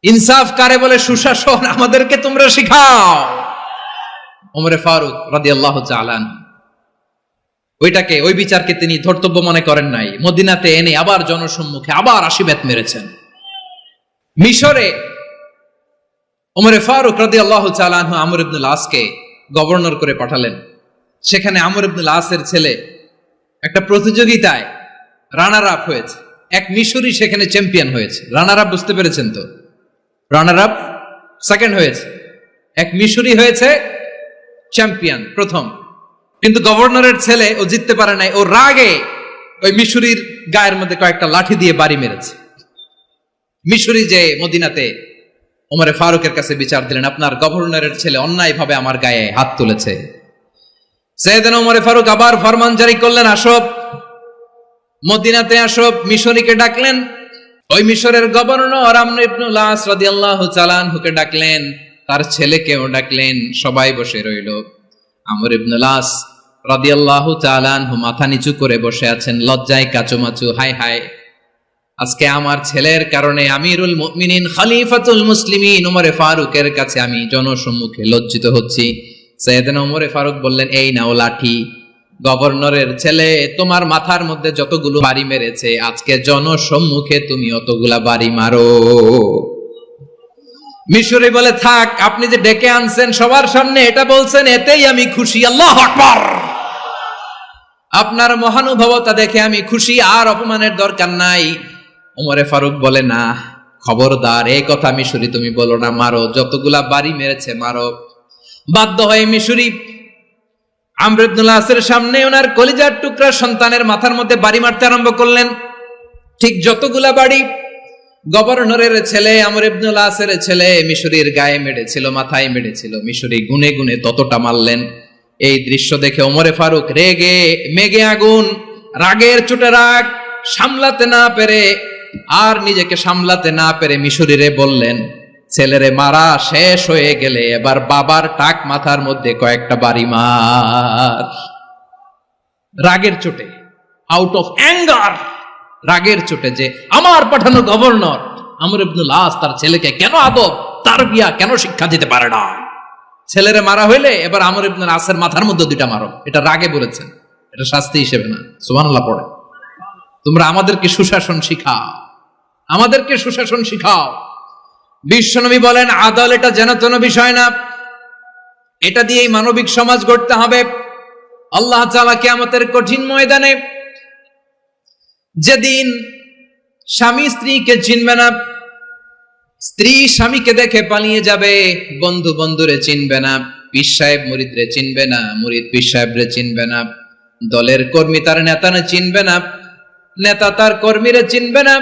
ইনসাফ কারে বলে, সুশাসন আমাদেরকে তোমরা শেখাও। ওমর ফারুক রাদিয়াল্লাহু তাআলা ওই বিচারকে তিনি ধর্তব্য মনে করেন নাই। মদিনাতে এনে আবার জনসম্মুখে আবার 80 বেত মেরেছেন। মিশরে ওমর ফারুক রাদিয়াল্লাহু তাআলা আনহু আমর ইবনুল আসকে গভর্নর করে পাঠালেন। সেখানে আমর ইবনুল আসের ছেলে একটা প্রতিযোগিতায় রানার আপ হয়েছে। এক মিশরি সেখানে চ্যাম্পিয়ন হয়েছে। রানার আপ বুঝতে পেরেছেন তো? রানার আপ সেকেন্ড হয়েছে, এক মিশরি হয়েছে চ্যাম্পিয়ন প্রথম। কিন্তু গভর্নরের ছেলে ও জিততে পারে নাই। ও রাগে ওই মিশরির গায়ের মধ্যে কয়েকটা লাঠি দিয়ে বাড়ি মেরেছে। মিশরি যে মদিনাতে ওমরে ফারুকের কাছে বিচার দিলেন, আপনার গভর্নরের ছেলে অন্যায়ভাবে আমার গায়ে হাত তুলেছে। সাইয়েদনা ওমরে ফারুক আবার ফরমান জারি করলেন, আসো মদিনাতে আসো। মিশরীকে ডাকলেন। ওই মিশরের গভর্নর আমর ইবনুল আস রাদিয়াল্লাহু তাআলা আনহুকে ডাকলেন, তার ছেলেকেও ডাকলেন। সবাই বসে রইল। আমর ইবনুল আস রাদিয়াল্লাহু তাআলা আনহু মাথা নিচু করে বসে আছেন, লজ্জায় কাচুমাচু। হায় হায়, আজকে আমার ছেলের কারণে আমিরুল মুমিনিন খলিফাতুল মুসলিমিন ওমরে ফারুকের কাছে আমি জনসম্মুখে লজ্জিত হচ্ছি। সাইয়েদনা ওমরে ফারুক বললেন, এই নাও লাঠি, গভর্নরের ছেলে তোমার মাথার মধ্যে যতগুলো বাড়ি মেরেছে আজকে জনসম্মুখে তুমি অতগুলা বাড়ি মারো। মিশরি বলে, থাক, আপনি যে ডেকে আনছেন সবার সামনে এটা বলছেন, এতেই আমি খুশি। আল্লাহু আকবার! আপনার মহানুভবতা দেখে আমি খুশি, আর অপমানের দরকার নাই। ওমরে ফারুক বলে, না, খবরদার, এই কথা মিশরি তুমি বলো না, মারো, যতগুলা বাড়ি মেরেছে মারো। বাধ্য হয়ে মিশরি আমর ইবনুল আসের সামনে ওনার কলিজার টুকরা সন্তানের মাথার মধ্যে বাড়ি মারতে আরম্ভ করলেন। ঠিক যতগুলা বাড়ি গভর্নরের ছেলে আমর ইবনুল আসের ছেলে মিশরীর গায়ে মেরেছিল, মাথায় মেরেছিল, মিশরী গুনে গুনে ততটা মারলেন। এই দৃশ্য দেখে ওমরে ফারুক রেগে মেগে আগুন, রাগের চোটে রাগ সামলাতে না পেরে আর নিজেকে সামলাতে না পেরে মিশরীরে বললেন, ছেলেরে মারা শেষ হয়ে গেলে এবার বাবার টাক মাথার মধ্যে কয়েকটা বাড়ি মার। রাগের চোটে, আউট অফ অ্যাঙ্গার, রাগের চোটে, যে আমার পাঠানো গভর্নর আমর ইবনুল আস তার ছেলেকে কেন আদব তারবিয়া কেন শিক্ষা দিতে পারে না, ছেলেরে মারা হইলে এবার আমর ইবনুল আসের মাথার মধ্যে 2টা মারো। এটা রাগে বলেছেন, এটা শাস্তি হিসেবে না। সুবহানাল্লাহ পড়ে। তোমরা আমাদেরকে সুশাসন শিখাও, আমাদেরকে সুশাসন শিখাও। বিশ্বনবী বলেন, আদল এটা যেন তেন বিষয় না, এটা দিয়েই মানবিক সমাজ গড়তে হবে। আল্লাহ তাআলা কিয়ামতের কঠিন ময়দানে, যেদিন স্বামী স্ত্রীকে চিনবে না, স্ত্রী স্বামীকে দেখে পালিয়ে যাবে, বন্ধু বন্ধুরে চিনবে না, পীর সাহেব মুরিদরে চিনবে না, মুরিদ পীর সাহেবরে চিনবে না, দলের কর্মী তার নেতারে চিনবে না, নেতা তার কর্মীরে চিনবে না,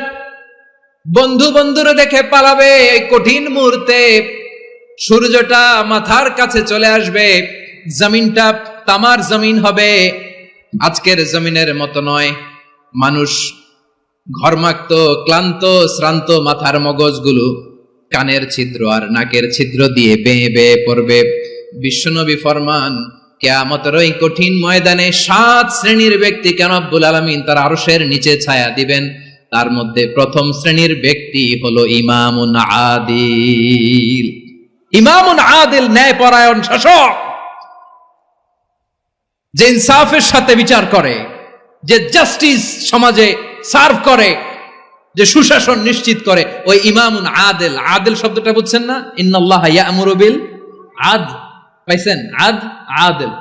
বন্ধু বন্ধুরে দেখে পালাবে। এই কঠিন মুহূর্তে সূর্যটা মাথার কাছে চলে আসবে, জমিনটা তামার জমিন হবে। আজকের জমিনের মতো নয়। মানুষ ঘর্মাক্ত, ক্লান্ত, শ্রান্ত মাথার মগজগুলো কানের ছিদ্র আর নাকের ছিদ্র দিয়ে বেয়ে বেয়ে পড়বে। বিশ্বনবী ফরমান, কিয়ামতের ওই কঠিন ময়দানে 7 শ্রেণীর ব্যক্তিকে রব্বুল আলামিন তার আরশের নিচে ছায়া দিবেন। তার মধ্যে প্রথম শ্রেণীর ব্যক্তি হলো ইমামুন আদিল। ইমামুন আদিল, ন্যায়পরায়ণ শাসক, যে ইনসাফের সাথে বিচার করে, যে জাস্টিস সমাজে সার্ভ করে, যে সুশাসন নিশ্চিত করে, ওই ইমামুন আদিল। আদিল শব্দটা বুঝছেন না? ইন্নাল্লাহা ইয়া'মুরু বিল আদল। পাইছেন? আদিল।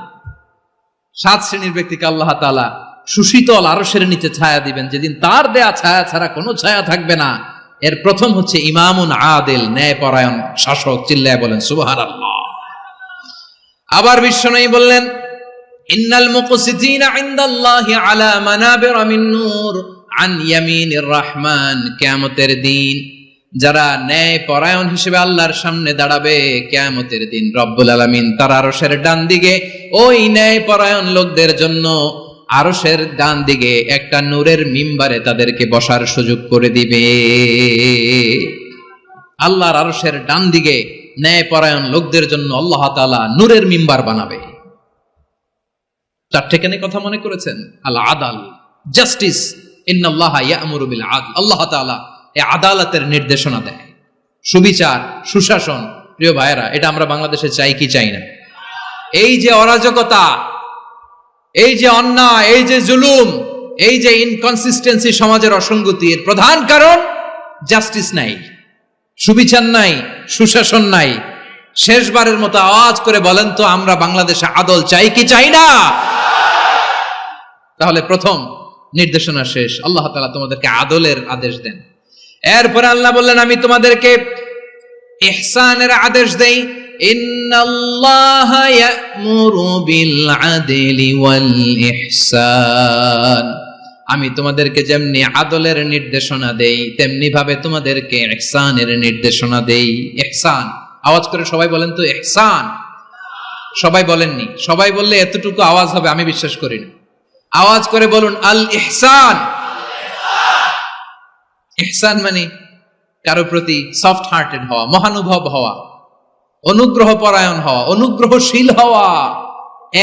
7 শ্রেণীর ব্যক্তিকে আল্লাহ তাআলা সুশীতল আরশের নিচে ছায়া দিবেন, যেদিন তার দেয়া ছায়া ছাড়া কোনো ছায়া থাকবে না। এর প্রথম হচ্ছে ইমামুন আদিল, ন্যায়পরায়ণ শাসক। চিল্লায় বলেন সুবহানাল্লাহ। আবার বিশ্বনবী বললেন, ইন্নাল মুকসিতিনা ইনদাল্লাহি আলা মানাবিরা মিন নূর আন ইয়ামিনির রহমান। কিয়ামতের দিন যারা ন্যায়পরায়ণ হিসেবে আল্লাহর সামনে দাঁড়াবে, কিয়ামতের দিন রব্বুল আলামিন তার আরশের ডান দিকে ওই ন্যায়পরায়ণ লোকদের জন্য আরশের ডান দিকে একটা নূরের মিম্বারে তাদেরকে বসার সুযোগ করে দিবে। আল্লাহর আরশের ডান দিকে ন্যায়পরায়ণ লোকদের জন্য আল্লাহ তাআলা নূরের মিম্বার বানাবে। 4টে কেন কথা মনে করেছেন? আল আদাল, জাস্টিস। ইন্নাল্লাহা ইয়া'মুরু বিল আদল। আল্লাহ তাআলা এই আদালতের নির্দেশনা দেয়, সুবিচার, সুশাসন। প্রিয় ভাইয়েরা, এটা আমরা বাংলাদেশে চাই কি চাই না? এই যে অরাজকতা, এই যে অন্যায়, এই যে জুলুম, এই যে ইনকনসিস্টেন্সি, সমাজের অসঙ্গতি, এর প্রধান কারণ জাস্টিস নাই, সুবিচার নাই, সুশাসন নাই। শেষবারের মতো আওয়াজ করে বলেন তো, আমরা বাংলাদেশে আদল চাই কি চাই না? তাহলে প্রথম নির্দেশনা শেষ। আল্লাহ তাআলা তোমাদেরকে আদলের আদেশ দেন। এরপরে আল্লাহ বললেন, আমি তোমাদেরকে ইহসানের আদেশ দেই। ইন্নাল্লাহা ইয়া'মুরু বিল আদলি ওয়াল ইহসান। আমি তোমাদেরকে যেমনি আদলের নির্দেশনা দেই, তেমনি ভাবে তোমাদেরকে ইহসানের নির্দেশনা দেই। ইহসান, আওয়াজ করে সবাই বলেন তো ইহসান। সবাই বলেননি। সবাই বললে এতটুকু আওয়াজ হবে আমি বিশ্বাস করি না। আওয়াজ করে বলুন আল ইহসান। ইহসান মানে কারো প্রতি সফট হার্টেড হওয়া, মহানুভব হওয়া, অনুগ্রহ পরায়ণ হওয়া, অনুগ্রহশীল হওয়া,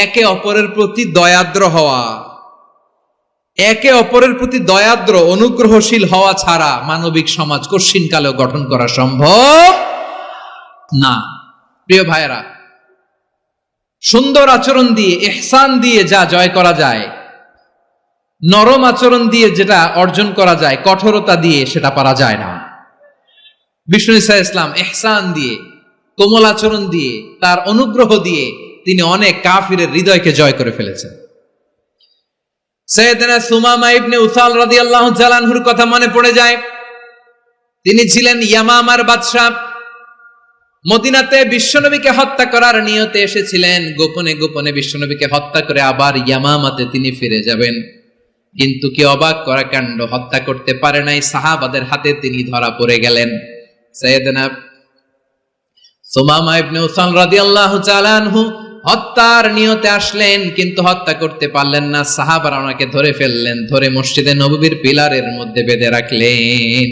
একে অপরের প্রতি দয়াদ্র হওয়া। একে অপরের প্রতি দয়াদ্র, অনুগ্রহশীল হওয়া ছাড়া মানবিক সমাজ কশিনকালেও গঠন করা সম্ভব না। প্রিয় ভাইয়েরা, সুন্দর আচরণ দিয়ে, ইহসান দিয়ে যা জয় করা যায়, নরম আচরণ দিয়ে যেটা অর্জন করা যায়, কঠোরতা দিয়ে সেটা পারা যায় না। বিষ্ণু ঈসা ইসলাম ইহসান দিয়ে, কোমল আচরণ দিয়ে, তার অনুগ্রহ দিয়ে তিনি অনেক কাফিরের হৃদয়কে জয় করে ফেলেছেন। সাইয়েদনা সুমামা ইবনে উসাল রাদিয়াল্লাহু তাআলা আনহুর কথা মনে পড়ে যায়। তিনি ছিলেন ইয়ামামার বাদশা। মদিনাতে বিশ্বনবীকে হত্যা করার নিয়তে এসেছিলেন। গোপনে গোপনে বিশ্বনবীকে হত্যা করে আবার ইয়ামামাতে তিনি ফিরে যাবেন। কিন্তু কি অবাক করা কাণ্ড, হত্যা করতে পারে নাই, সাহাবাদের হাতে তিনি ধরা পড়ে গেলেন। সাইয়েদনা সুমামা ইবনে উসাল রাদিয়াল্লাহু তাআলা আনহু হত্যার নিয়তে আসলেন, কিন্তু হত্যা করতে পারলেন না। সাহাবারা ওনাকে ধরে ফেললেন, ধরে মসজিদে নববীর পিলারের মধ্যে বেঁধে রাখলেন।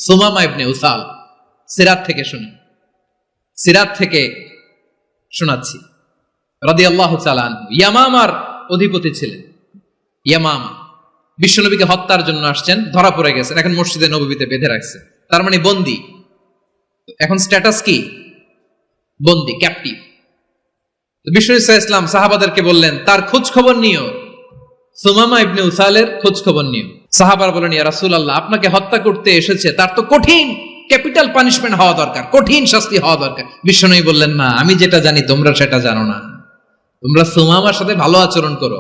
সুমামা ইবনে উসাল, সিরাত থেকে শুনি, সিরাত থেকে শোনাচ্ছি। রাদিয়াল্লাহু তাআলা আনহু ইয়ামামার অধিপতি ছিলেন। ইয়ামামা বিশ্বনবীকে হত্যার জন্য আসছেন, ধরা পড়ে গেছেন, এখন মসজিদে নববীতে বেঁধে রাখছে। তার মানে বন্দী। এখন স্ট্যাটাস কি? বন্দী, ক্যাপটিভ। বিষ্ণু ঈসা ইসলাম সাহাবাদেরকে বললেন, তার খোঁজ খবর নিও, সুমামা ইবনে উসালের খোঁজ খবর নিও। সাহাবারা বলেন, ইয়া রাসূলুল্লাহ, আপনাকে হত্যা করতে এসেছে, তার তো কঠিন ক্যাপিটাল পানিশমেন্ট হওয়া দরকার, কঠিন শাস্তি হওয়া দরকার। বিশ্বনবী বললেন, না, আমি যেটা জানি তোমরা সেটা জানো না, তোমরা সুমামার সাথে ভালো আচরণ করো।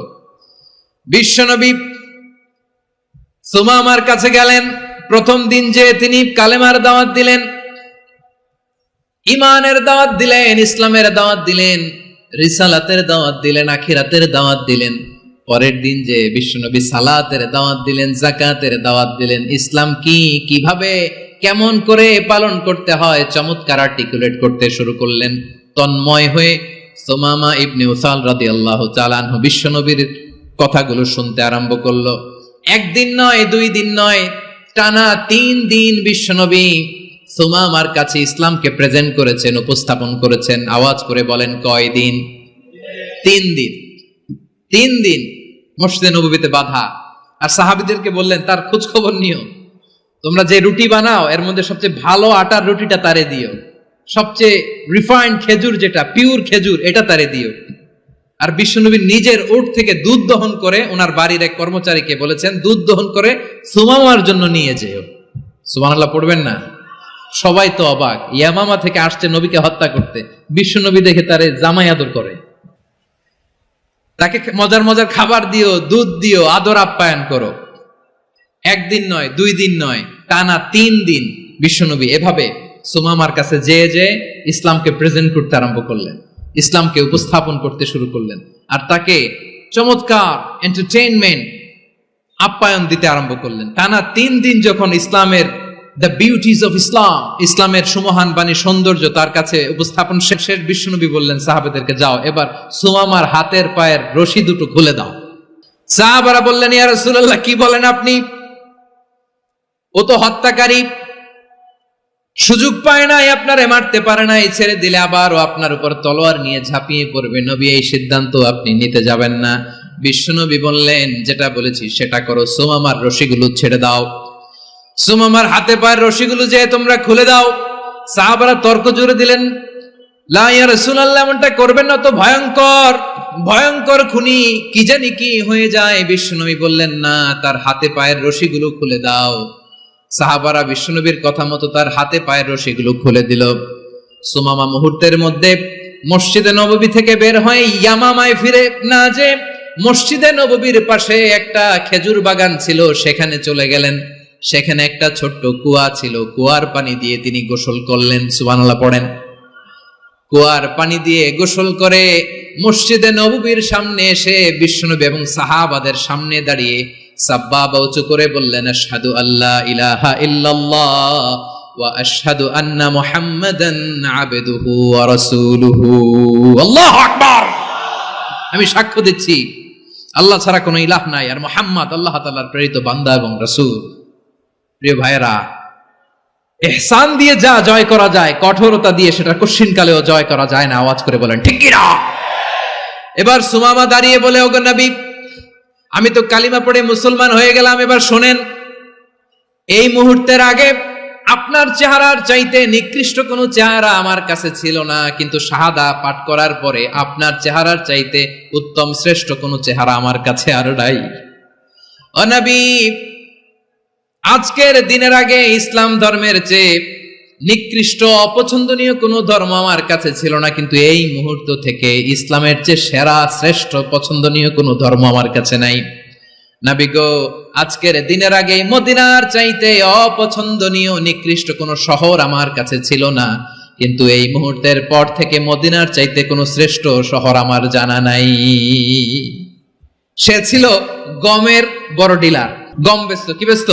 বিশ্বনবী সুমামার কাছে গেলেন। প্রথম দিন যে তিনি কালেমার দাওয়াত দিলেন, ঈমানের দাওয়াত দিলেন, ইসলামের দাওয়াত দিলেন, রিসালাতের দাওয়াত দিলেন, আখিরাতের দাওয়াত দিলেন। পরের দিন যে বিশ্বনবী সালাতের দাওয়াত দিলেন, যাকাতের দাওয়াত দিলেন, ইসলাম কি, কিভাবে কেমন করে পালন করতে হয় চমৎকার আর্টিকুলেট করতে শুরু করলেন। তন্ময় হয়ে সুমামা ইবনে উসাল রাদিয়াল্লাহু তাআলা আনহু বিশ্বনবীর কথাগুলো শুনতে আরম্ভ করলো। একদিন নয়, 2 দিন নয়, টানা 3 দিন বিশ্বনবী সুমামার কাছে ইসলামকে প্রেজেন্ট করেছেন, উপস্থাপন করেছেন। আওয়াজ করে বলেন, কয় দিন? 3 দিন। 3 দিন মসজিদে নববীতে বাধা। আর সাহাবীদেরকে বললেন, তার খোঁজ খবর নিও। তোমরা যে রুটি বানাও এর মধ্যে সবচেয়ে ভালো আটার রুটিটা তারে দিও, সবচেয়ে রিফাইন্ড খেজুর, যেটা পিওর খেজুর, এটা তারে দিও। আর বিশ্বনবী নিজের উট থেকে দুধ দহন করে ওনার বাড়ির এক কর্মচারীকে বলেছেন, দুধ দহন করে সুমামার জন্য নিয়ে যেও। সুবহানাল্লাহ পড়বেন না? সবাই তো অবাক, ইয়ামামা থেকে আসছে নবীকে হত্যা করতে, বিশ্বনবী দেখে তারে জামাই আদর করে, তাকে মজার মজার খাবার দিও, দুধ দিও, আদর আপ্যায়ন করো। একদিন নয়, 2 দিন নয়, টানা 3 দিন বিশ্বনবী এভাবে সুমামার কাছে যেয়ে ইসলামকে প্রেজেন্ট করতে আরম্ভ করলেন, ইসলামকে উপস্থাপন করতে শুরু করলেন। আর তাকে চমৎকার এন্টারটেইনমেন্ট আপ্যায়ন দিতে আরম্ভ করলেন। টানা 3 দিন যখন ইসলামের দ্য বিউটিজ অফ ইসলাম, ইসলামের সুমহান বাণী, সৌন্দর্য তার কাছে উপস্থাপন শেষ, বিশ্বনবী বললেন সাহাবাদেরকে, যাও এবার সুমামার হাতের পায়ের রশি দুটো খুলে দাও। সাহাবারা বললেন, ইয়া রাসূলুল্লাহ, কি বলেন আপনি? ও তো হত্যাকারী, সুযোগ পায় নাই, আপনারে মারতে পারে নাই, ছেড়ে দিলে আবারও আপনার উপর তলোয়ার নিয়ে ঝাঁপিয়ে পড়বে। নবী, এই সিদ্ধান্ত আপনি নিতে যাবেন না। বিশ্বনবী বললেন, যেটা বলেছি সেটা করো, সুমামার রশিগুলো ছেড়ে দাও, সুমামার হাতে পায়ের রশিগুলো যে তোমরা খুলে দাও। সাহাবারা তর্ক জুড়ে দিলেন, লা ইয়া রাসূলুল্লাহ, এমনটা করবেন না, তো ভয়ঙ্কর ভয়ঙ্কর খুনি, কি জানি কি হয়ে যায়। বিশ্বনবী বললেন, না, তার হাতে পায়ের রশিগুলো খুলে দাও। সাহাবারা বিশ্বনবীর কথা মতো তার হাতে পায়ের রশিগুলো খুলে দিল। সুমামা মুহূর্তের মধ্যে মসজিদে নববী থেকে বের হয়ে ইয়ামামায় ফিরে না যে মসজিদে নববীর পাশে একটা খেজুর বাগান ছিল, সেখানে চলে গেলেন। সেখানে একটা ছোট্ট কুয়া ছিল, কুয়ার পানি দিয়ে তিনি গোসল করলেন। সুবহানাল্লাহ পড়েন। কুয়ার পানি দিয়ে গোসল করে মসজিদে নববীর সামনে এসে বিশ্বনবী এবং সাহাবাদের সামনে দাঁড়িয়ে সাব্বাবা উঁচু করে বললেন, আশহাদু আল্লা ইলাহা ইল্লাল্লাহ ওয়া আশহাদু আন্না মুহাম্মাদান আবদুহু ওয়া রাসূলুহু। আল্লাহু আকবার। আমি সাক্ষ্য দিচ্ছি আল্লাহ ছাড়া কোনো ইলাহ নাই, আর মুহাম্মদ আল্লাহ তাআলার প্রেরিত বান্দা এবং রাসূল। প্রিয় ভাইয়েরা, ইহসান দিয়ে যা জয় করা যায়, কঠোরতা দিয়ে সেটা কঠিনকালেও জয় করা যায় না। আওয়াজ করে বলেন, ঠিক কি না? এবার সুমামা দাঁড়িয়ে বলে, ওগো নবী, আমি তো কালিমা পড়ে মুসলমান হয়ে গেলাম, এবার শোনেন, এই মুহূর্তের আগে আপনার চেহারার চাইতে নিকৃষ্ট কোনো চেহারা আমার কাছে ছিল না, কিন্তু শাহাদা পাঠ করার পরে আপনার চেহারার চাইতে উত্তম শ্রেষ্ঠ কোনো চেহারা আমার কাছে আর নাই। ও নবী, আজকের দিনের আগে ইসলাম ধর্মের চেয়ে নিকৃষ্ট অপছন্দনীয় কোনো ধর্ম আমার কাছে ছিল না, কিন্তু এই মুহূর্ত থেকে ইসলামের চেয়ে সেরা শ্রেষ্ঠ পছন্দনীয় কোনো ধর্ম আমার কাছে নাই। নবী গো, আজকের দিনের আগে মদিনার চাইতে অপছন্দনীয় নিকৃষ্ট কোনো শহর আমার কাছে ছিল না, কিন্তু এই মুহূর্তের পর থেকে মদিনার চাইতে কোনো শ্রেষ্ঠ শহর আমার জানা নাই। সে ছিল গমের বড় ডিলার, গম বেচত। কি বেচত?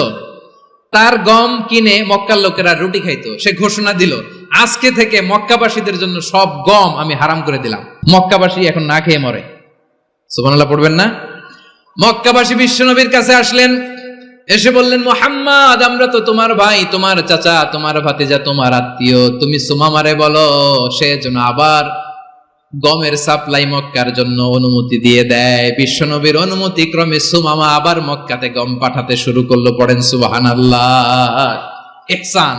তার গম কিনে মক্কার লোকেরা রুটি খাইতো। সে ঘোষণা দিল, আজকে থেকে মক্কাবাসীদের জন্য সব গম আমি হারাম করে দিলাম, মক্কাবাসী এখন না খেয়ে মরে। সুবহানাল্লাহ পড়বেন না? মক্কাবাসী বিশ্বনবীর কাছে আসলেন, এসে বললেন, মুহাম্মদ, আমরা তো তোমার ভাই, তোমার চাচা, তোমার ভাতিজা, তোমার আত্মীয়, তুমি সুমামারে বলো সে যেন আবার গমের সাপ্লাই মক্কার জন্য অনুমতি দিয়ে দেয়। বিশ্বনবীর অনুমতি ক্রমে সুমামা আবার মক্কাতে গম পাঠাতে শুরু করলো। পড়েন সুবহানাল্লাহ। ইহসান,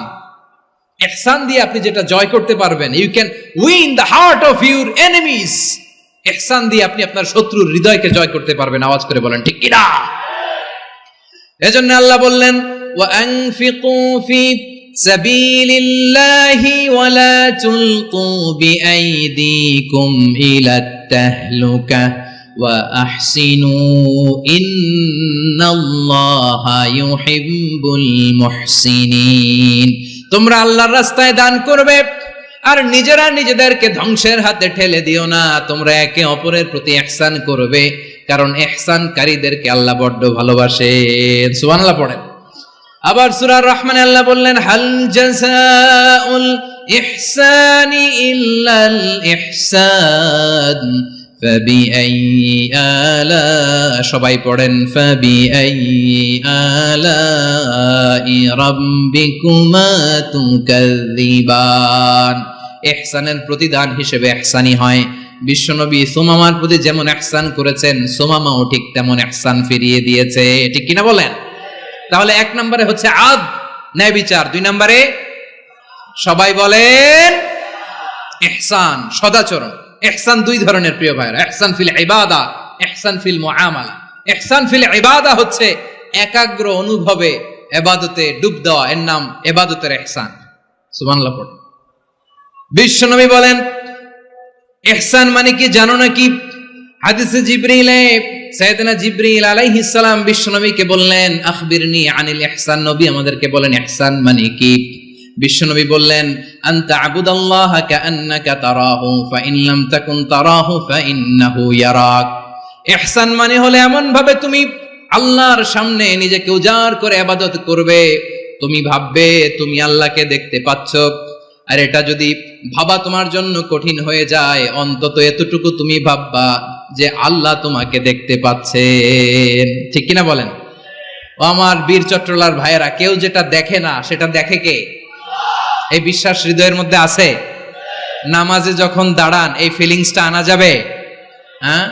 ইহসান দিয়ে আপনি যেটা জয় করতে পারবেন, you can win the heart of your enemies. ইহসান দিয়ে আপনি আপনার শত্রুর হৃদয়কে জয় করতে পারবেন। আওয়াজ করে বলেন, ঠিক কি না? এজন্য আল্লাহ বললেন, ওয়া আনফিকু ফি সাবিলিল্লাহি ওয়া লা তুলকু বিআইদিকুম ইলাত তাহলুকা ওয়া আহসিনু ইন্নাল্লাহা ইউহিব্বুল মুহসিনিন। তোমরা আল্লাহর রাস্তায় দান করবে আর নিজেরা নিজেদেরকে ধ্বংসের হাতে ঠেলে দিও না। তোমরা একে অপরের প্রতি ইহসান করবে, কারণ ইহসানকারীদেরকে আল্লাহ বড্ড ভালোবাসেন। সুবহানাল্লাহ পড়েন। আবার সূরা রহমানে আল্লাহ বললেন হাল জাযাউল ইহসানি ইল্লাল ইহসান ফাবিআইয়ি আলা, সবাই পড়েন ফাবিআইয়ি আলাই রাব্বিকুমা তুকাযযিবান। ইহসানের প্রতিদান হিসেবে ইহসানি হয়। বিশ্বনবী সুমামার প্রতি যেমন ইহসান করেছেন, সুমামাও ঠিক তেমন ইহসান ফিরিয়ে দিয়েছে। ঠিক কিনা বলেন? তাহলে এক নম্বরে হচ্ছে আদ, ন্যায় বিচার। দুই নম্বরে সবাই বলেন ইহসান, সদাচরণ। ইহসান দুই ধরনের প্রিয় ভাইরা, ইহসান ফিল ইবাদা, ইহসান ফিল মুআমালা। ইহসান ফিল ইবাদা হচ্ছে একাগ্র অনুভবে ইবাদতে ডুব দেওয়া, এর নাম ইবাদতের ইহসান। সুবহানাল্লাহ পড়ে। বিশ্বনবী বলেন ইহসান মানে কি জানো নাকি? হাদিসে জিবরিলে সাইয়েদনা জিবরিল আলাইহিস সালাম বিশ্বনবীকে বললেন আখবিরনি আনিল ইহসান, নবী আমাদেরকে বলেন ইহসান মানে কি? বিশ্বনবী বললেন আনতা আবুদাল্লাহা কাআন্নাকা তারাহু ফাইন লাম তাকুন তারাহু ফাইন্নাহু ইয়ারাক। ইহসান মানে হলো এমন ভাবে তুমি আল্লাহর সামনে নিজেকে উজাড় করে ইবাদত করবে, তুমি ভাববে তুমি আল্লাহকে দেখতে পাচ্ছ। আর এটা যদি ভাবা তোমার জন্য কঠিন হয়ে যায়, অন্তত এতটুকু তুমি ভাববা যে আল্লাহ তোমাকে দেখতে পাচ্ছেন। ঠিক কিনা বলেন? ও আমার বীর চট্টলার ভাইয়েরা, কেউ যেটা দেখে না সেটা দেখে কে? এই বিশ্বাস হৃদয়ের মধ্যে আছে? নামাজে যখন দাঁড়ান এই ফিলিংসটা আনা যাবে? হ্যাঁ,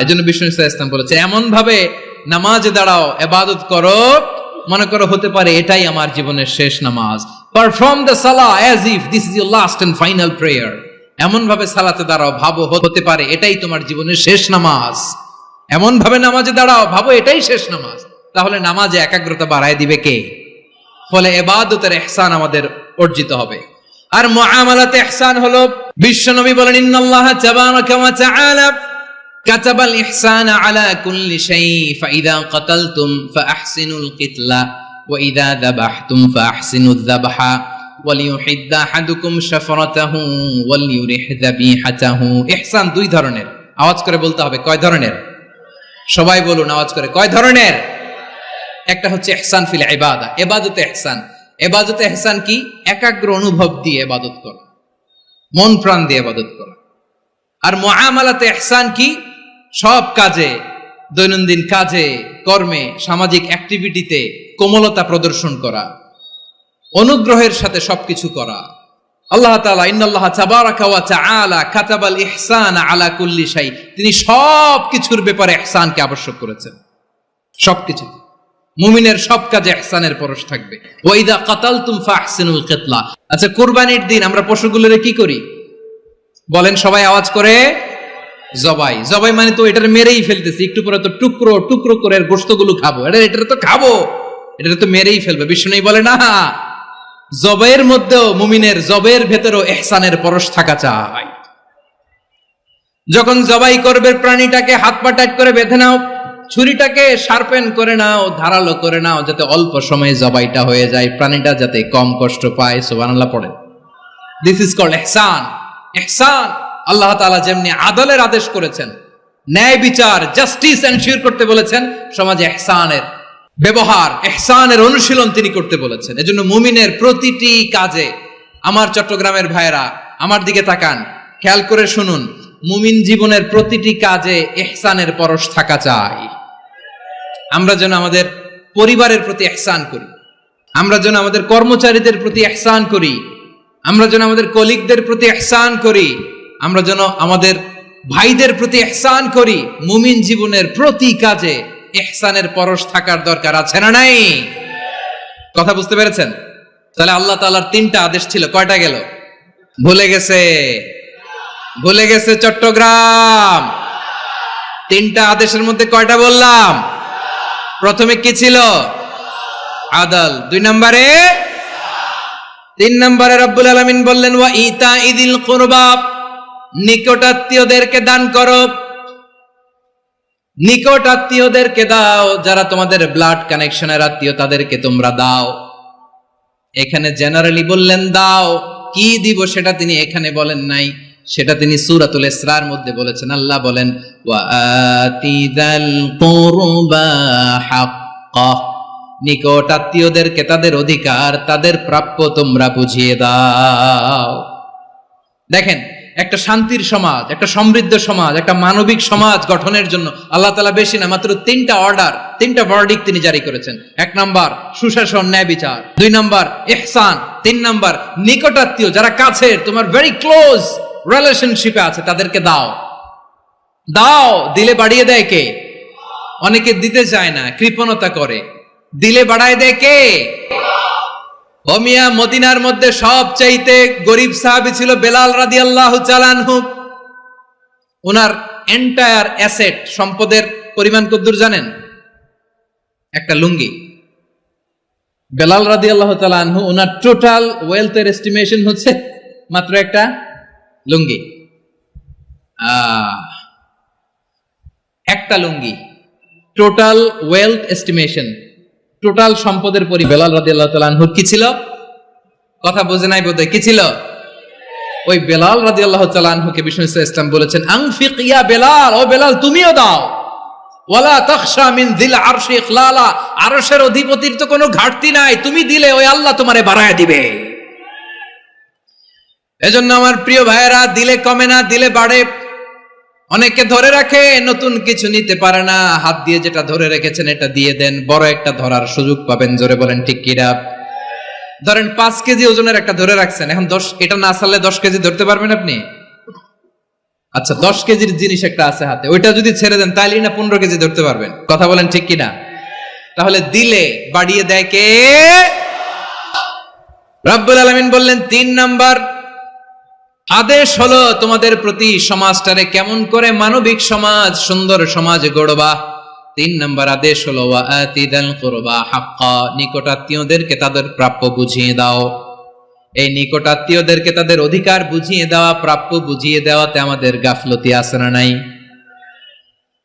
এই জন্য বিষ্ণু ইসলাম বলেছে এমন ভাবে নামাজে দাঁড়াও, ইবাদত করো, মনে করো হতে পারে এটাই আমার জীবনের শেষ নামাজ। Perform the salah as if this is your last and final prayer. এমন ভাবে সালাতে দাঁড়াও, ভাবো হতে পারে এটাই তোমার জীবনের শেষ নামাজ। এমন ভাবে নামাজে দাঁড়াও, ভাবো এটাই শেষ নামাজ। তাহলে নামাজে একাগ্রতা বাড়ায় দিবে কে? ফলে ইবাদতের ইহসান আমাদের অর্জিত হবে। আর মুআমালাতে ইহসান হলো, বিশ্বনবী বলেন ইন্নাল্লাহা তাবারাকা ওয়া তাআলা কাতাবাল ইহসানা আলা কুল্লি শাই ফাইদা কাতালতুম ফাআহসিনুল কিতলা ওয়া ইযা যাবাহতুম ফাআহসিনুয যাবহা ওয়ালিউহিদ্দা আহাদুকুম শাফরাতাহু ওয়ালিউরিহ যাবিহাতাহু। ইহসান দুই ধরনের। আওয়াজ করে বলতে হবে কয় ধরনের? সবাই বলুন আওয়াজ করে, কয় ধরনের? একটা হচ্ছে ইহসান ফিল ইবাদা, ইবাদতে ইহসান। ইবাদতে ইহসান কি? একাগ্র অনুভব দিয়ে ইবাদত করা, মন প্রাণ দিয়ে ইবাদত করা। আর মুআমালাতে ইহসান কি? সব কাজে, দৈনন্দিন কাজে, কর্মে, সামাজিক অ্যাক্টিভিটিতে কোমলতা প্রদর্শন করা, অনুগ্রহের সাথে সবকিছু করা। আল্লাহ তাআলা ইন্নাল্লাহা তাবারাকা ওয়া তাআলা কাতাবাল ইহসানা আলা কুল্লি শাই, তিনি সব কিছুর ব্যাপারে ইহসানকে আবশ্যক করেছেন। সবকিছু, মুমিনের সব কাজে ইহসানের পরশ থাকবে। ওয়া ইযা কাতালতুম ফাহসিনুল কিতলা। আচ্ছা, কুরবানির দিন আমরা পশুগুলোরে কি করি বলেন সবাই আওয়াজ করে? জবাই। জবাই মানে তো এটার মেরেই ফেলতেছি, একটু পরে তো টুকরো টুকরো করে গোশতগুলো খাবো, এটা তো খাবো, এটা তো মেরেই ফেলবে। বিষ্ণু বলে না, জবাইয়ের মধ্যেও মুমিনের জবের ভেতরেও ইহসানের পরশ থাকা চাই। যখন জবাই করবে প্রাণীটাকে হাত পা টাইট করে বেঁধে নাও, ছুরিটাকে শার্পেন করে নাও, ধারালো করে নাও, যাতে অল্প সময়ে জবাইটা হয়ে যায়, প্রাণীটা যাতে কম কষ্ট পায়। সুবহানাল্লাহ পড়ে। দিস ইজ কল্ড ইহসান। ইহসান আল্লাহ তাআলা যেমনি আদলের আদেশ করেছেন, ন্যায় বিচার, জাস্টিস এনশিওর করতে বলেছেন, সমাজে ইহসানের ব্যবহার, ইহসানের অনুশীলন তিনি করতে বলেছেন। এজন্য মুমিনের প্রতিটি কাজে, আমার চট্টগ্রামের ভাইয়েরা আমার দিকে তাকান, খেয়াল করে শুনুন, মুমিন জীবনের প্রতিটি কাজে ইহসানের পরশ থাকা চাই। আমরা যেন আমাদের পরিবারের প্রতি ইহসান করি, আমরা যেন আমাদের কর্মচারীদের প্রতি ইহসান করি, আমরা যেন আমাদের কলিগদের প্রতি ইহসান করি, আমরা যেন আমাদের ভাইদের প্রতি ইহসান করি। মুমিন জীবনের প্রতি কাজে ইহসানের পরশ থাকার দরকার আছে না নাই? কথা বুঝতে পেরেছেন? তাহলে আল্লাহ তাআলার তিনটা আদেশ ছিল, কয়টা গেল? ভুলে গেছে, ভুলে গেছে চট্টগ্রাম। তিনটা আদেশের মধ্যে কয়টা বললাম? প্রথমে কি ছিল? আদল। দুই নম্বরে, তিন নম্বরে রব্বুল আলামিন বললেন ওয়া ইতাইদিল কুরবা, নিকট আত্মীয়দেরকে দান করো, নিকট আত্মীয়দেরকে দাও, যারা তোমাদের ব্লাড কানেকশনের আত্মীয় তাদেরকে তোমরা দাও। এখানে জেনারেলি বললেন দাও, কি দিব সেটা তিনি এখানে বলেন নাই, সেটা তিনি সূরাতুল ইসরার মধ্যে বলেছেন। আল্লাহ বলেন ওয়া আতিযাল কুরবা হাক্কা, নিকট আত্মীয়দেরকে তাদের অধিকার, তাদের প্রাপ্য তোমরা বুঝিয়ে দাও। দেখেন, একটা শান্তির সমাজ, একটা সমৃদ্ধ সমাজ, একটা মানবিক সমাজ গঠনের জন্য আল্লাহ তাআলা বেশি না, মাত্র 3টা অর্ডার, 3টা ভার্ডিক্ট তিনি জারি করেছেন। 1 নাম্বার সুশাসন, ন্যায় বিচার। 2 নাম্বার ইহসান। 3 নাম্বার নিকটাত্মীয়, যারা কাছের, তোমার ভেরি ক্লোজ রিলেশনশিপে আছে, তাদেরকে দাও। দাও, দিলে বাড়িয়ে দেয় কে? অনেকে দিতে চায় না, কৃপণতা করে। দিলে বাড়ায় দেয় কে? ও মিয়া, মদিনার মধ্যে সবচাইতে গরিব সাহাবী ছিল বেলাল রাদিয়াল্লাহু তাআলা আনহু। ওনার এন্টায়ার অ্যাসেট, সম্পদের পরিমাণ কতদূর জানেন? একটা লুঙ্গি। বেলাল রাদিয়াল্লাহু তাআলা আনহু, ওনার টোটাল ওয়েলথের এস্টিমেশন হচ্ছে মাত্র একটা লুঙ্গি। একটা লুঙ্গি, টোটাল ওয়েলথ এস্টিমেশন, টোটাল সম্পদের বেলাল রাদিয়াল্লাহু তাআলা আনহু কি ছিল? কথা বোঝে নাই বোধহয়, কি ছিল? ওই বেলাল রাদিয়াল্লাহু তাআলা আনহুকে বিষ্ণু ইসলাম বলেছেন, আনফিক ইয়া বেলাল, ও বেলাল তুমিও দাও। ওয়ালা তাখশা মিন যিল আরশি ইখলালা, আরশের অধিপতির তো কোনো ঘাটতি নাই, তুমি দিলে ওই আল্লাহ তোমারে বাড়ায় দিবে। এজন্য আমার প্রিয় ভাইয়েরা, দিলে কমে না, দিলে বাড়ে। অনেকে ধরে রাখে, নতুন কিছু নিতে পারে না, হাত দিয়ে যেটা ধরে রেখেছেন এটা দিয়ে দেন, বড় একটা ধরার সুযোগ পাবেন। জোরে বলেন ঠিক কিনা? ধরেন 5 কেজি ওজনের একটা ধরে রাখছেন, এখন 10, এটা না ছাড়লে 10 কেজি ধরতে পারবেন আপনি? আচ্ছা, 10 কেজির জিনিস একটা আছে হাতে, ওইটা যদি ছেড়ে দেন তাহলে না 15 কেজি ধরতে পারবেন। কথা বলেন ঠিক কিনা? তাহলে দিলে বাড়িয়ে দেয় কে? রব্বুল আলামিন বললেন 3 নাম্বার আদেশ হলো তোমাদের প্রতি সমাজটারে কেমন করে মানবিক সমাজ, সুন্দর সমাজ গড়বা। 3 নাম্বার আদেশ হলো ওয়া আতিদাল কুরবা হাক্কা, নিকটাত্মীয়দেরকে তাদের প্রাপ্য বুঝিয়ে দাও। এই নিকটাত্মীয়দেরকে তাদের অধিকার বুঝিয়ে দেওয়া, প্রাপ্য বুঝিয়ে দেওয়াতে আমাদের গাফলতি আছে না নাই?